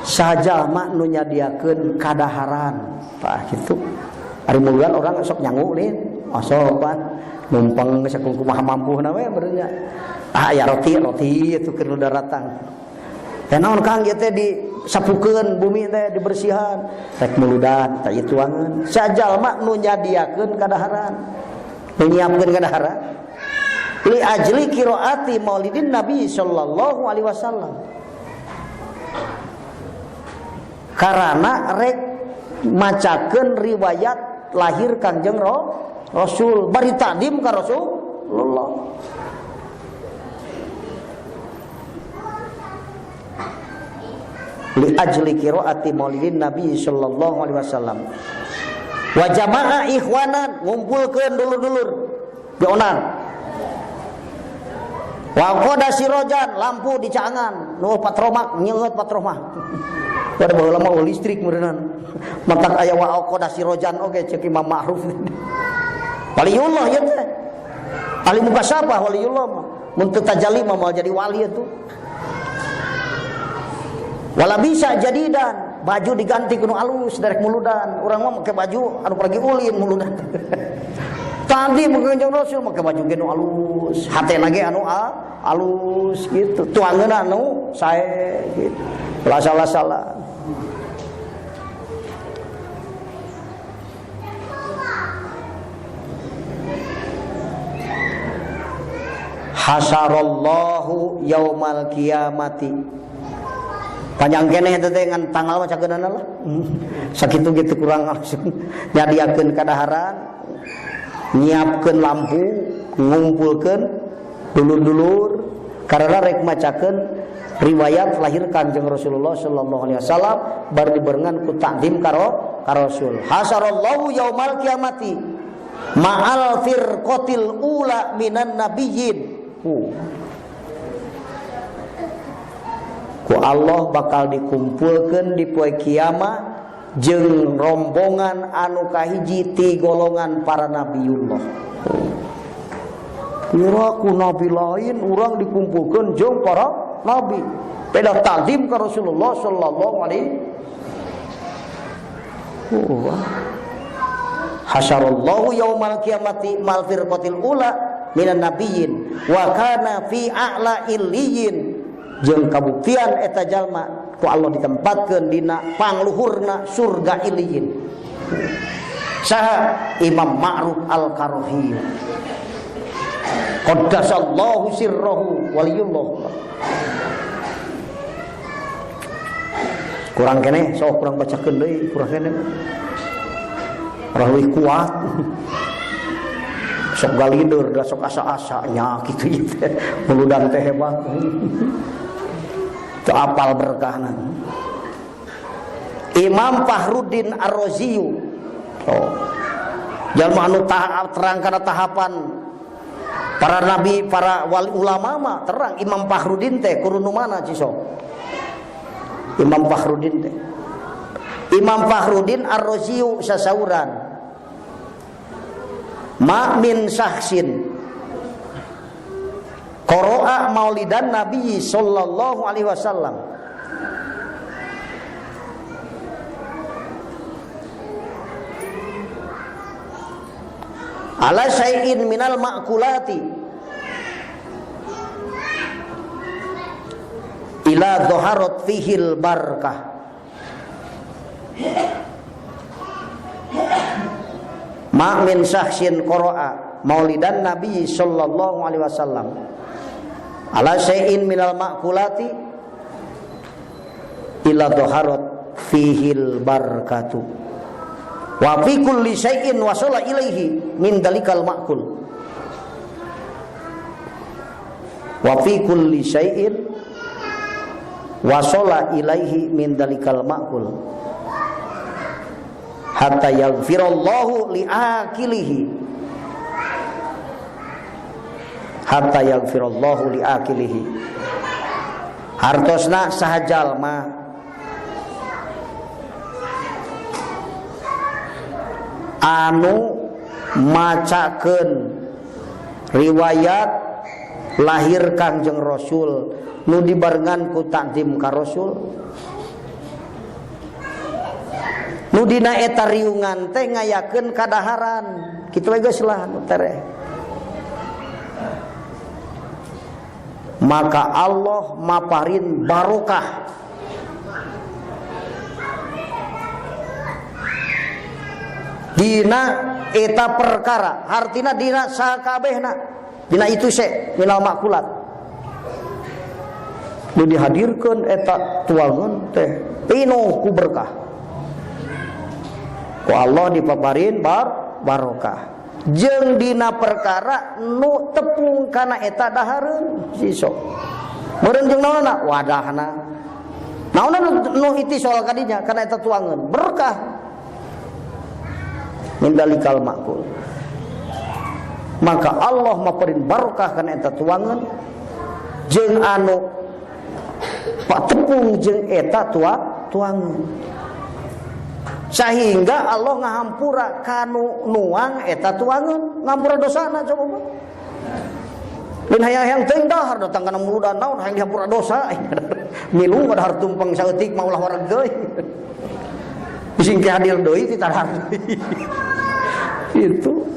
S1: sajalma nu nyadiakeun kadaharan. Tah kitu ari muluan orang sok nyangu nih asopan numpang saking kumaha mampuhna we beurnya. Aya roti itu keur daratang. Teh naon Kang ieu teh disapukeun bumi teh dibersihan. Rek muludan tah ieu tuangeun. Sajalma nu nyadiakeun kadaharan. Nu nyiapkeun kadaharan. Li ajli qiraati Maulidin Nabi sallallahu alaihi wasallam. Karana rek macakeun riwayat lahir Kangjeng Rasul, bari takdim ka Rasulullah. Li ajli qiraati Maulidin Nabi sallallahu alaihi wasallam. Wa jama'a ikhwanan, ngumpulkeun dulur-dulur dionan. Wa qada sirojan, lampu dicaangan, nu patromak nyeungeut patromah. Pada baheula mah listrik meureunana. Mantak aya wa qada sirojan oge ceuk Imam Ma'ruf. Waliullah ya teh. Ahli mukasyafah waliullah mah. Mun teu tajalli mah mau jadi wali itu. Wala bisa jadidan, baju diganti kudu alus derek muludan. Urang mah make baju anu pergi ulin muludan. Tadi make Kanjeng Rasul make baju ge nu alus, hatena ge anu alus gitu. Tuangeunna anu sae gitu. Salah. Hasarallahu yaumal qiyamati. Panjang keneh teh ngan tanggal mah cageunana lah. Sakitu gitu kurang langsung nyadiakeun kadaharan, nyiapkeun lampu, ngumpulkeun dulur-dulur karena rek macakeun riwayat lahir Kanjeng Rasulullah sallallahu alaihi wasallam bar dibarengan ku takdim karo Rasul. Hasyarallahu yaumal kiamati ma'al firqatil ula minan nabiyyin. Ku Allah bakal dikumpulkeun di poe kiamat jeung rombongan anu kahiji ti golongan para nabiullah. Kira ku nabi lain urang dikumpulkeun jeung para nabi. Beda takdim ka Rasulullah sallallahu alaihi wasallam. Hasyarallahu yaumal qiyamati mal firqatil ula minan nabiyyin wa kana fi a'la illiyin. Jeung kabuktian eta jalma ku Allah ditempatkeun dina pangluhurna surga illiyin. Saha Imam Ma'ruf Al-Karahi. Qaddasallahu sirrahu waliyullah. Kurang kene, sok kurang bacakeun deui, kurang kene. Rawi kuat. Sok galinder da sok asa-asa nya kitu teh. Muludan teh hebat. Teu apal berkahna. Imam Fahruddin Ar-Razi. Jalma anu terang kana tahapan para nabi, para wali ulama mah terang. Imam Fahruddin teh kurunu mana cisok? Imam Fahruddin teh. Imam Fahruddin Ar-Razi sasauran. Ma min syakhsin qara'a maulidan Nabi sallallahu alaihi wasallam ala syai'in minal ma'kulati ila dhaharat fihil barakah. Ma min syakhsin qara'a maulidan Nabi sallallahu alaihi wasallam ala syai'in minal ma'kulati ila dhaharat fihil barakatu wa fi kulli syai'in wasala ilaihi min dalikal ma'kul wa fi kulli syai'in wasala ilaihi min dalikal ma'kul hatta yaghfirallahu li'akilihi hatta yaghfirallahu li'akilihi. Hartosna saha jalma anu macakeun riwayat lahir Kangjeng Rasul nu dibarengan ku takdim ka Rasul, nu dina eta riungan teh ngayakeun kadaharan kitu we geus lah nu tereh. Maka Allah maparin barokah dina eta perkara, artina dina sakabehna, dina itu se minal makulat nu dihadirkeun eta tuangan teh pinuh ku berkah. Ku Allah dipaparin barokah. Jeung dina perkara nu tepung kana eta dahareun sisok. Meureun jeung naonna wadahna. Naonna nu itisol kadinya kana eta tuangeun berkah. Min dalikal ma'kul. Maka Allah maparin barokah kana eta tuangeun jeung anu patepung jeung eta tuangeun. Sehingga Allah ngahampura kanu nuang eta tuangeun, ngampura dosana coba. Lain hayang-hayang teuing dahar datang kana muludan naon hayang dihampura dosa. Milu dahar tumpeng saeutik mah ulah wareg deui. Bising ke hadir deui ti tadahar deui. Itu.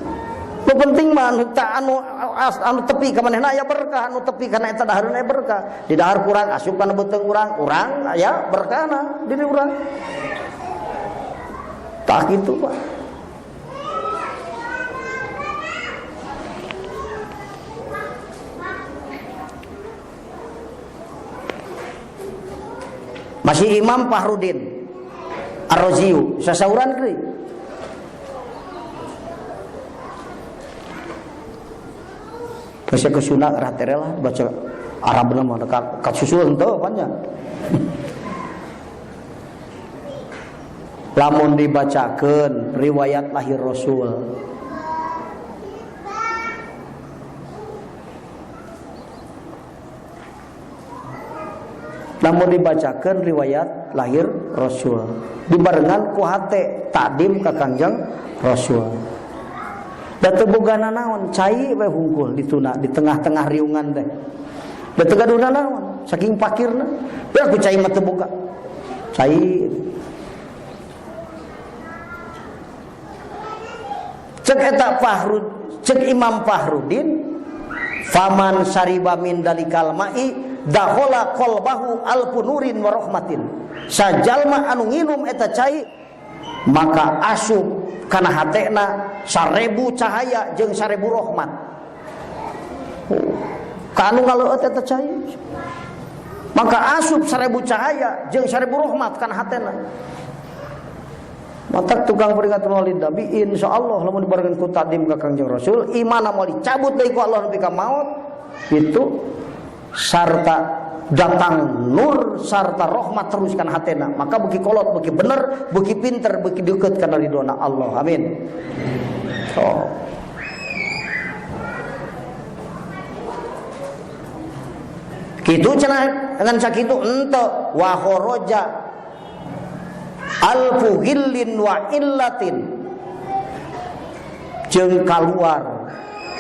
S1: Nu penting mah anu tepi ka manehna aya berkah, anu tepi kana eta dahareun aya berkah. Di dahar kurang asup kana beuteung urang aya berkahna diri urang. Tak gitu Pak. Masih Imam Fahruddin Ar-Razi sasauran deui. Masih ke sunat raterela baca Arabna mah dekat susul henteu banyak. Lamun dibacakeun riwayat lahir Rasul, namun dibacakan riwayat lahir Rasul dibarengan ku hate takdim ka Kangjeng Rasul. Da teu bogana naon cai we hungkul dituna di tengah-tengah riungan teh. Da teu gaduna naon saking pakirna. Ya ku cai mah teu boga. Cai cek eta Fahrud, cek Imam Fahrudin, faman sariba min dalikal ma'i dahola qalbahu alpunurin wa rahmatin. Sajalma anu nginum eta cai maka asup kana hatena 1000 cahaya jeung 1000 rahmat. Ka anu ngaleut eta cai maka asup 1000 cahaya jeung 1000 rahmat kana hatena. Matak tukang peringatan maulid Nabi insyaallah lamun dibarengan ku takdim ka Kangjeng Rasul imanna moal dicabut deui ku Allah nepi ka maut itu sarta datang nur sarta rahmat terus kana hatena maka beuki kolot beuki bener beuki pinter beuki deukeut kana ridona Allah amin. Oh. Kitu cenah dengan sakitu henteu wa kharaja alfu hillin wa illatin jeung kaluar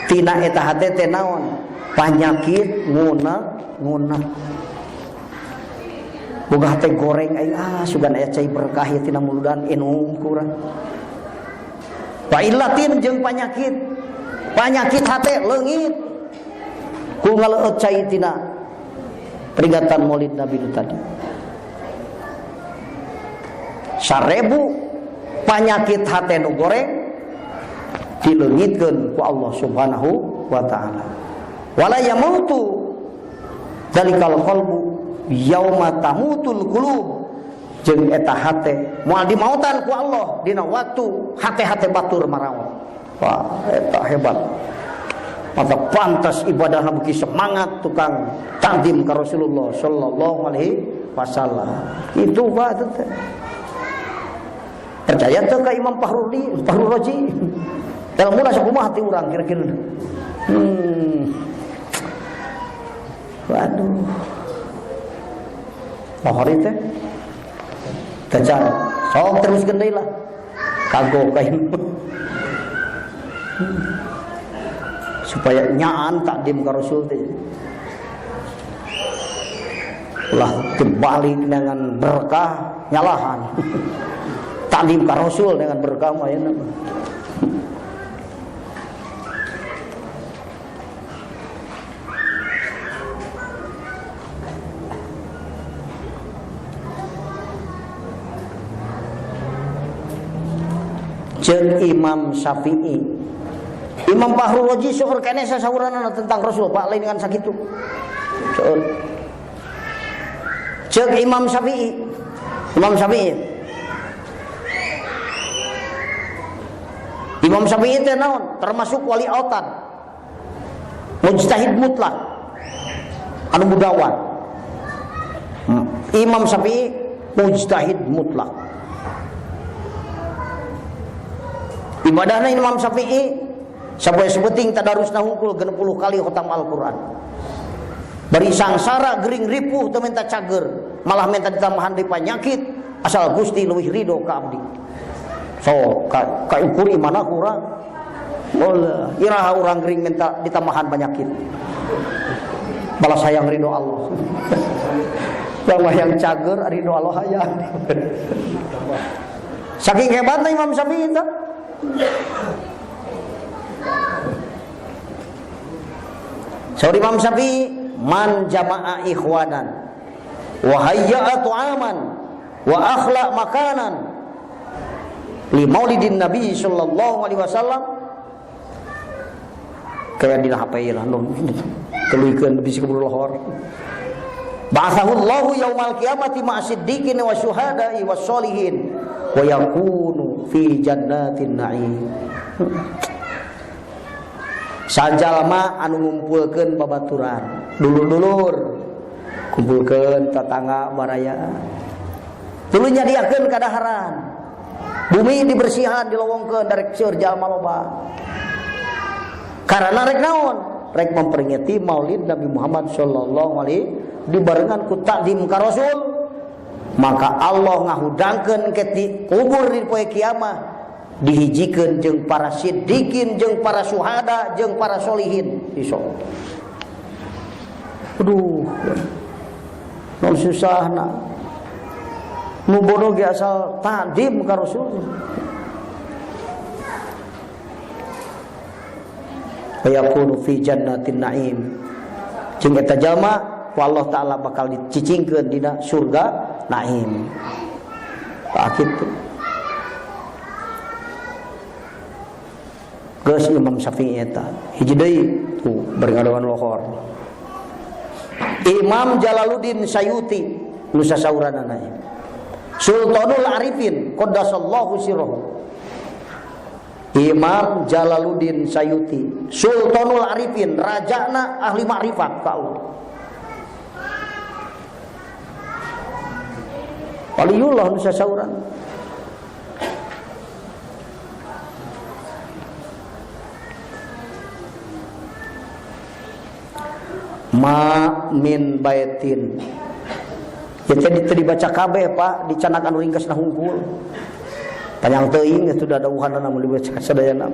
S1: tina eta hate teh naon panyakit ngunah boga hate goreng ai sugan aya cai berkah ieu tina muludan enung kurang wa illatin jeung panyakit hate leungit ku ngaleut cai tina peringatan maulid Nabi itu tadi 1000 panyakit hate nu goreng dileungitkeun ku Allah Subhanahu wa taala. Wala yamutu dalikal qalbu yauma tamutul qulub jeung eta hate moal dimautan ku Allah dina waktu hate-hate batur maraon. Wah, eta hebat. Maka pantas ibadahna beuki semangat tukang takdim ka Rasulullah sallallahu alaihi wasallam. Itu Pak teh. Percaya teu ka Imam Fahruroji dalam mula sakumaha hati urang kira-kira. Waduh. Pohori teh. Tecan. Sok teruskeun deui lah. Kagok kain. Supaya nyaan takdim ka Rasul teh. Lah kembali dengan berkah nyalahan. Takdim ka Rasul dengan berkah mah ayeuna mah. Jeung Imam Syafi'i. Imam Fahruroji seueur keneh sasaurana tentang Rasul, Pak lain dengan sakitu. Seueur. Jeung Imam Syafi'i. Imam Syafi'i teh naon? Termasuk wali autan. Mujtahid mutlak. Anu budawan. Imam Syafi'i mujtahid mutlak. Ibadahna Imam Syafi'i sapoe sebuting tadarusna hungkul 60 kali khatam Al-Qur'an. Bari sangsara gering ripuh teu menta cager, malah menta ditambahan deui panyakit asal Gusti leuwih ridho ka abdi. So, ka ukur imana kurang. Wallah, iraha urang gering minta ditambahan penyakit. Balas sayang ridho Allah. Yang cager ridho Allah hayang. Saking hebatnya Imam Syafi'i itu. Saur Imam Syafi'i man jama'a ikhwanan wa hayya'a tu'aman wa akhlaq makanan li maulidin Nabi sallallahu alaihi wasallam kayak dina HP lah non keluykeun bisi kubur lohor ba'athahu Allahu yaumal qiyamati ma'asiddiqin wa syuhada'i was sholihin wa yakunu fi jannatin na'im. Sajalma anu ngumpulkeun babaturan dulur-dulur kumpulkeun tetangga baraya. Tuluy nyadiakeun kadaharan. Bumi dibersihan dilowongkeun darek seur jalma loba. Karena rek naon? Rek memperingati Maulid Nabi Muhammad sallallahu alaihi dibarengan ku takdim ka Rasul. Maka Allah ngahudangkeun ke kubur di poe kiamat dihijikeun jeung para siddiqin, jeung para syuhada, jeung para solihin iso. Aduh. Non susahna. Nu bodoh ge asal takdim ka Rasul. Ayakunu fi jannatin na'im. Jeung eta jalma Allah taala bakal dicicingkeun dina surga naim. Tak kitu. Geus Imam Syafi'i eta. Hiji deui tuh beringadoan lohor. Imam Jalaluddin Sayuti nu sasauranana. Sultanul Arifin qaddasallahu sirrahu. Imam Jalaluddin Sayuti, Sultanul Arifin, rajana ahli makrifat ka Allah. Waliullah nu sasauran. Ma min baitin. Ya tadi dibaca kabeh Pak, dicanakan ringkasna hungkul. Panjang teuing itu ada uhanana mun dibaca sadayana.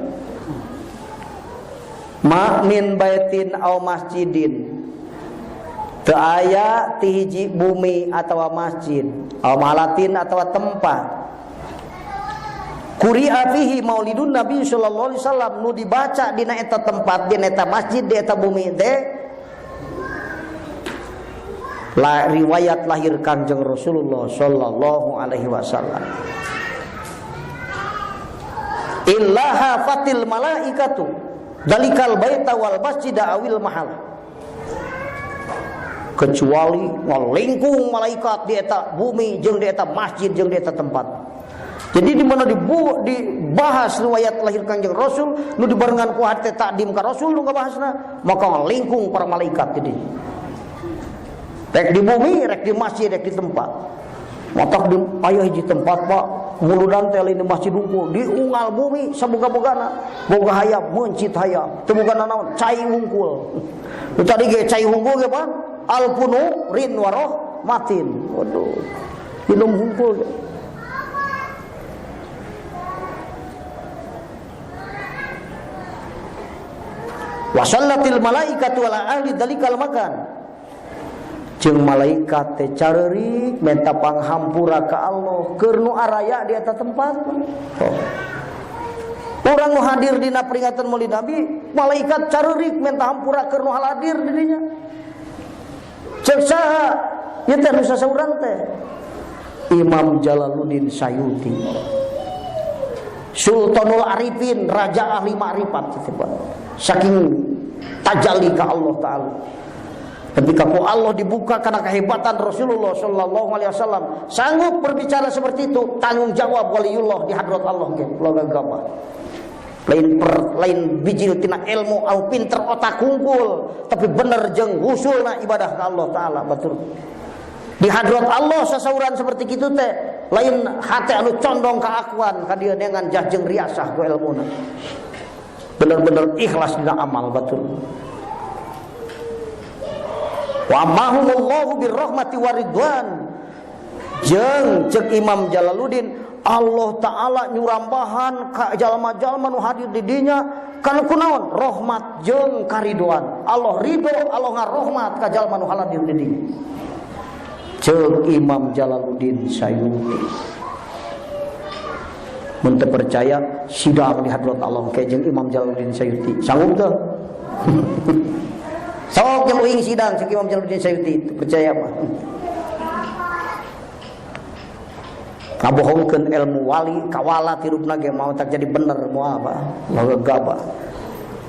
S1: Ma min baitin aw masjidin. Teu aya ti hiji bumi atawa masjid, aw malatin atawa tempat. Quri'a fihi maulidun Nabi sallallahu alaihi wasallam nu dibaca dina eta tempat, dina eta masjid, di eta bumi teh la riwayat lahir Kanjeng Rasulullah sallallahu alaihi wasallam. Illa hafatil malaikatu dalikal baita wal masjida awil mahal. Kecuali ngalingkung malaikat di eta bumi jeung di eta masjid jeung di eta tempat. Jadi di mana dibahas riwayat lahir Kanjeng Rasul nu dibarengan ku hate takdim ka Rasul nu ngabahasna, maka ngalingkung para malaikat di dieu. Rek di bumi, rek di masjid, rek di tempat. Matak di aya hiji tempat Pak, muludan teh lain di masjid hungkul, diunggal bumi saboga-bogana, boga hayap, mencit hayap, teu bogana naon, cai hungkul. Nu tadi ge cai hungkul ge Pak, alpunu rin waroh matin. Waduh. Minum hungkul. Wa sallatil malaikatu ala ahli dalikal makan. Jeung malaikat teh careurik minta panghampura ka Allah keur nu araya di eta tempat. Urang nu hadir dina peringatan Maulid Nabi, malaikat careurik minta hampura keur nu hadir di dinya. Ceuk saha? Ieu teh nu sasaurang teh. Imam Jalaluddin Sayuti. Sultanul Arifin, raja ahli makrifat disebut. Saking tajalli ka Allah taala. Ketika Allah dibuka karena kehebatan Rasulullah sallallahu alaihi wasallam sanggup berbicara seperti itu, tanggung jawab waliullah di hadrat Allah ge loga gapa. Lain bijil tina ilmu au pinter otak hungkul, tapi bener jeung husulna ibadah ka Allah taala batur. Di hadrat Allah sasauran seperti kitu teh lain hate anu condong ka akuan ka dieu dengan jah jeung riasah ku ilmuna. Bener-bener ikhlas dina amal batur. Wa mahumullahu birrahmati waridwan. Jeung cek Imam Jalaluddin, Allah taala nyurambahan ka jalma-jalma nu hadir di dinya kana kunaon? Rahmat jeung karidwan. Allah ridho, Allah ngarahmat ka jalma nu hadir di dinya. Cek Imam Jalaluddin Sayuti. Mun teu percaya sidang di hadrat Allah ke jeung Imam Jalaluddin Sayuti. Sanggup teu? Sok yang uing sidang cek Imam Jalaluddin Sayuti, percaya apa? Ngabohongkeun ilmu wali kawala tirupna ge mau tak jadi bener moal apa? Moal gaba.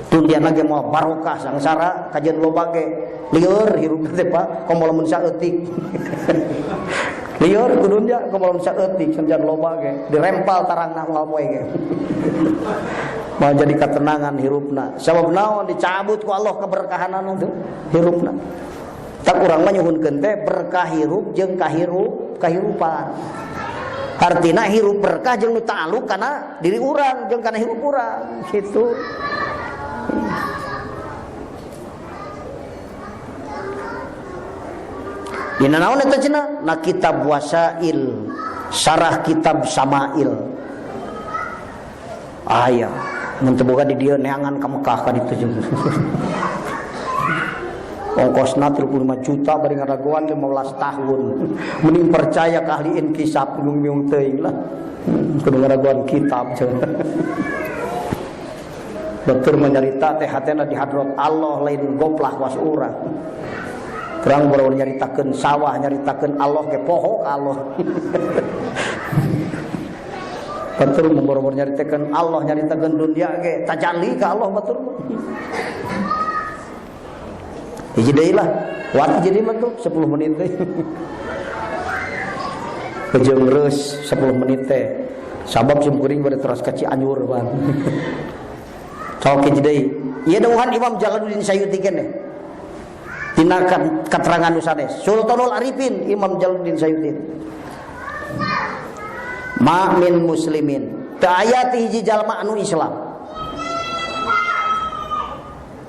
S1: Tundianna ge moal barokah sangsara kajian loba ge lieur hirupna teh Pak, komo lamun saeutik. Lieur ku dunya kumaha saeutik sanjan loba ge dirempal tarangna moal poe ge. Mau jadi ketenangan hirupna. Sabab naon dicabut ku Allah keberkahanan itu hirupna. Tak urang mah nyuhunkeun teh berkah hirup jeung kahirupan. Artina hirup berkah jeung nu ta'alluq kana diri urang jeung kana hirup urang kitu. Dina naon eta cenah? Na kitab wasail, sarah kitab Sama'il. Aya, mun teu boga di dieu neangan ka Mekah ka ditu jeung. Ongkosna 35 juta bari ngaragoan 15 tahun. Mending percaya ka ahli inkisab bingung-bingung teuing lah. Kudu ngaragoan kitab cenah. Batur menyarita teh hatena di hadrat Allah lain goplah was urang. Terang baru nyaritakeun sawah, nyaritakeun Allah ke poho ka Allah. Batur baru nyaritakeun Allah, nyaritakeun dunya ge tajalli ka Allah batur. Hiji deui lah, wati jadi mah tuh 10 menit teh. Jeung reus 10 menit teh. Sabab sim kuring bade teras ka Cianjur ban. Sok hiji deui. Ieu dawuhan Imam Jalaluddin Sayuti keneh. Tina keterangan nu sanes Sultanul Arifin Imam Jalaluddin Sayuti. Ma min muslimin teu aya ti hiji jalma anu Islam.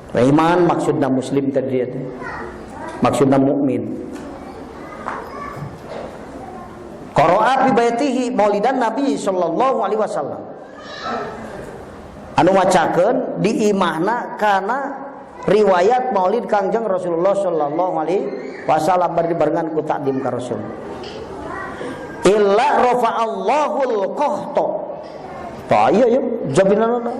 S1: Iman maksudna muslim tadi teh. Maksudna mukmin. Qara'a fi baitihi maulidan Nabi sallallahu alaihi wasallam. Anu macakeun di imahna kana riwayat maulid Kangjeng Rasulullah sallallahu alaihi wasallam barengan ku takdim ka Rasul. Illa rafa'allahul qahta. Ta iya ya jabinana.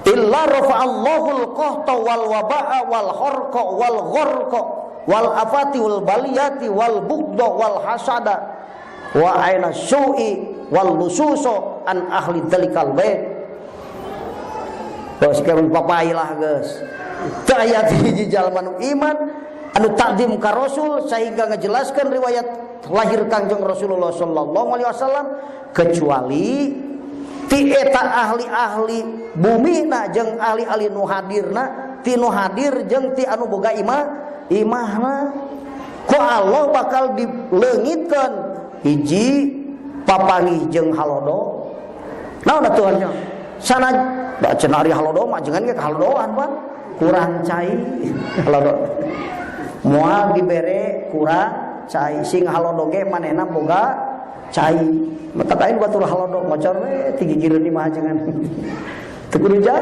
S1: Illa rafa'allahul qahta wal waba'a wal harqa wal gharqa wal afati wal baliyati wal bughda wal hasada wa aina su'i wal lususo an ahli dalikal bait. Bos keun papailah geus. Teu aya hiji jalma nu iman anu takdim ka Rasul sehingga ngajelaskeun riwayat lahir Kangjeng Rasulullah sallallahu alaihi wasallam kecuali ti eta ahli-ahli bumi na jeung ahli-ahli nu hadirna ti nu hadir jeung ti anu boga imahna ku Allah bakal dileungitkeun hiji papangih jeung halodo. Naon aturannya? Sana cenah ari halodo mah jangan ge halodoan pan kurang cai halodo. Moal dibere kurang cai sing halodo ge manehna boga cai. Mata kain batur halodo ngocor we tigigireun di mah jangan. Teu kudu jam.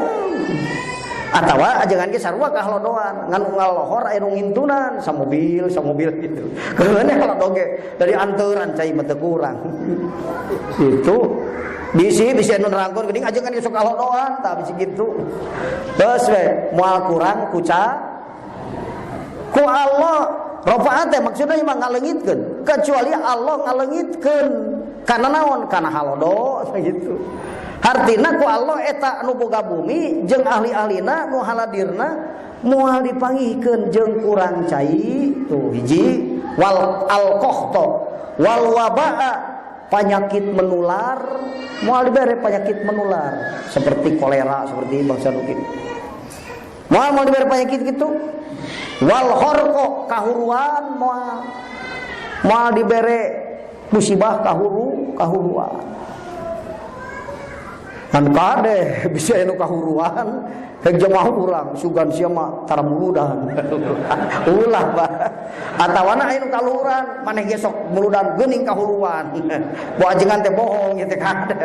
S1: Atawa ajangan ge sarua ka halodoan ngan ngalohor aya nu ngintunan samobil gitu. Keuleuh halodo ge dari anteuran cai mah teu kurang. Itu bisi anu nerangkeun geuning ajangan ge sok halodoan tah bisi kitu. Terus we moal kurang kuca ku Allah rafa'at maksudna mah ngaleungitkeun kecuali Allah ngaleungitkeun kana naon kana halodo gitu. Artina ku Allah eta anu boga bumi jeung ahli-ahlina nu haladirna moal dipanggihkeun jeung kurang cai tuh hiji wal alqahta wal waba'a penyakit menular moal dibere penyakit menular seperti kolera seperti bangsa nu kitu. Moal dibere penyakit gitu wal harqa kahuruan moal dibere musibah kahuruan kan kade bisa anu kahuruan hek jamaah urang sugan sia mah tara muludan ulah Pak atawana anu kaluhuran maneh ge sok muludan geuning kahuruan bo ajengan teh bohong ieu teh kade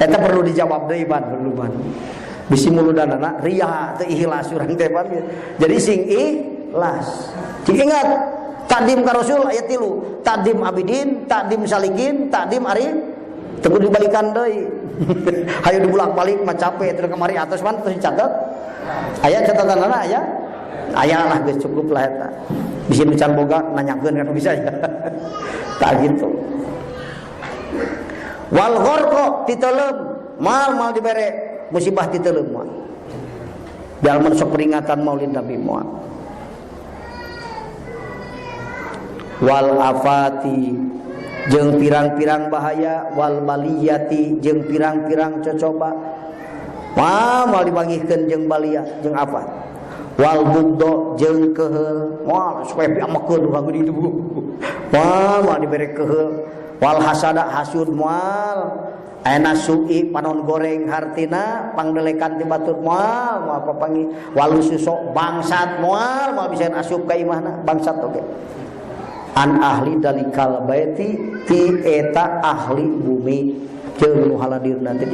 S1: eta perlu dijawab deui ban perlu ban bisi muludanana riya teu ikhlas urang teh ban jadi sing ikhlas ingat takdim ka Rasul aya 3 takdim abidin takdim salikin takdim arif teu dibalikan deui. Hayu dibulak-balik mah capek terus kemari atas man terus dicatat. Aya catatanana aya? Aya lah geus cukup lah eta. Bisi nu can boga nanyakeun kan bisa ya. Tah gitu. Wal gharqa titeulem mal dibere musibah titeulem mah. Dalem sok peringatan Maulid Nabi moal. wal afati jeung pirang-pirang bahaya, wal baliyati jeung pirang-pirang cocoba. Moal dibagikeun jeung balia jeung afat. Wal bugdo jeung keheul, moal supaya piamekeun urang geuning itu. Moal dibere keheul. Wal hasada hasud moal. Ayeuna su'i panon goreng hartina pangdelekan ti batur moal papangi. Wal susok bangsat moal bisa asup ka imahna bangsat oge. An ahli dalikal baiti ti eta ahli bumi jeung nu haladirna teh.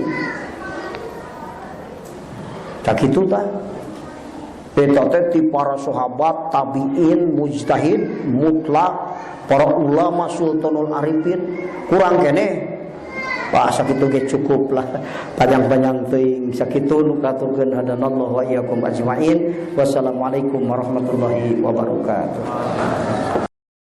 S1: Tak kitu tah. Eta teh ti para sahabat, tabi'in, mujtahid, mutlak, para ulama sultanul arifin, kurang keneh. Wah sakitu ge cukup lah. Panjang-panjang teuing sakitu nu katurkeun hadanallahu wa iyyakum ajmain. Wassalamualaikum warahmatullahi wabarakatuh.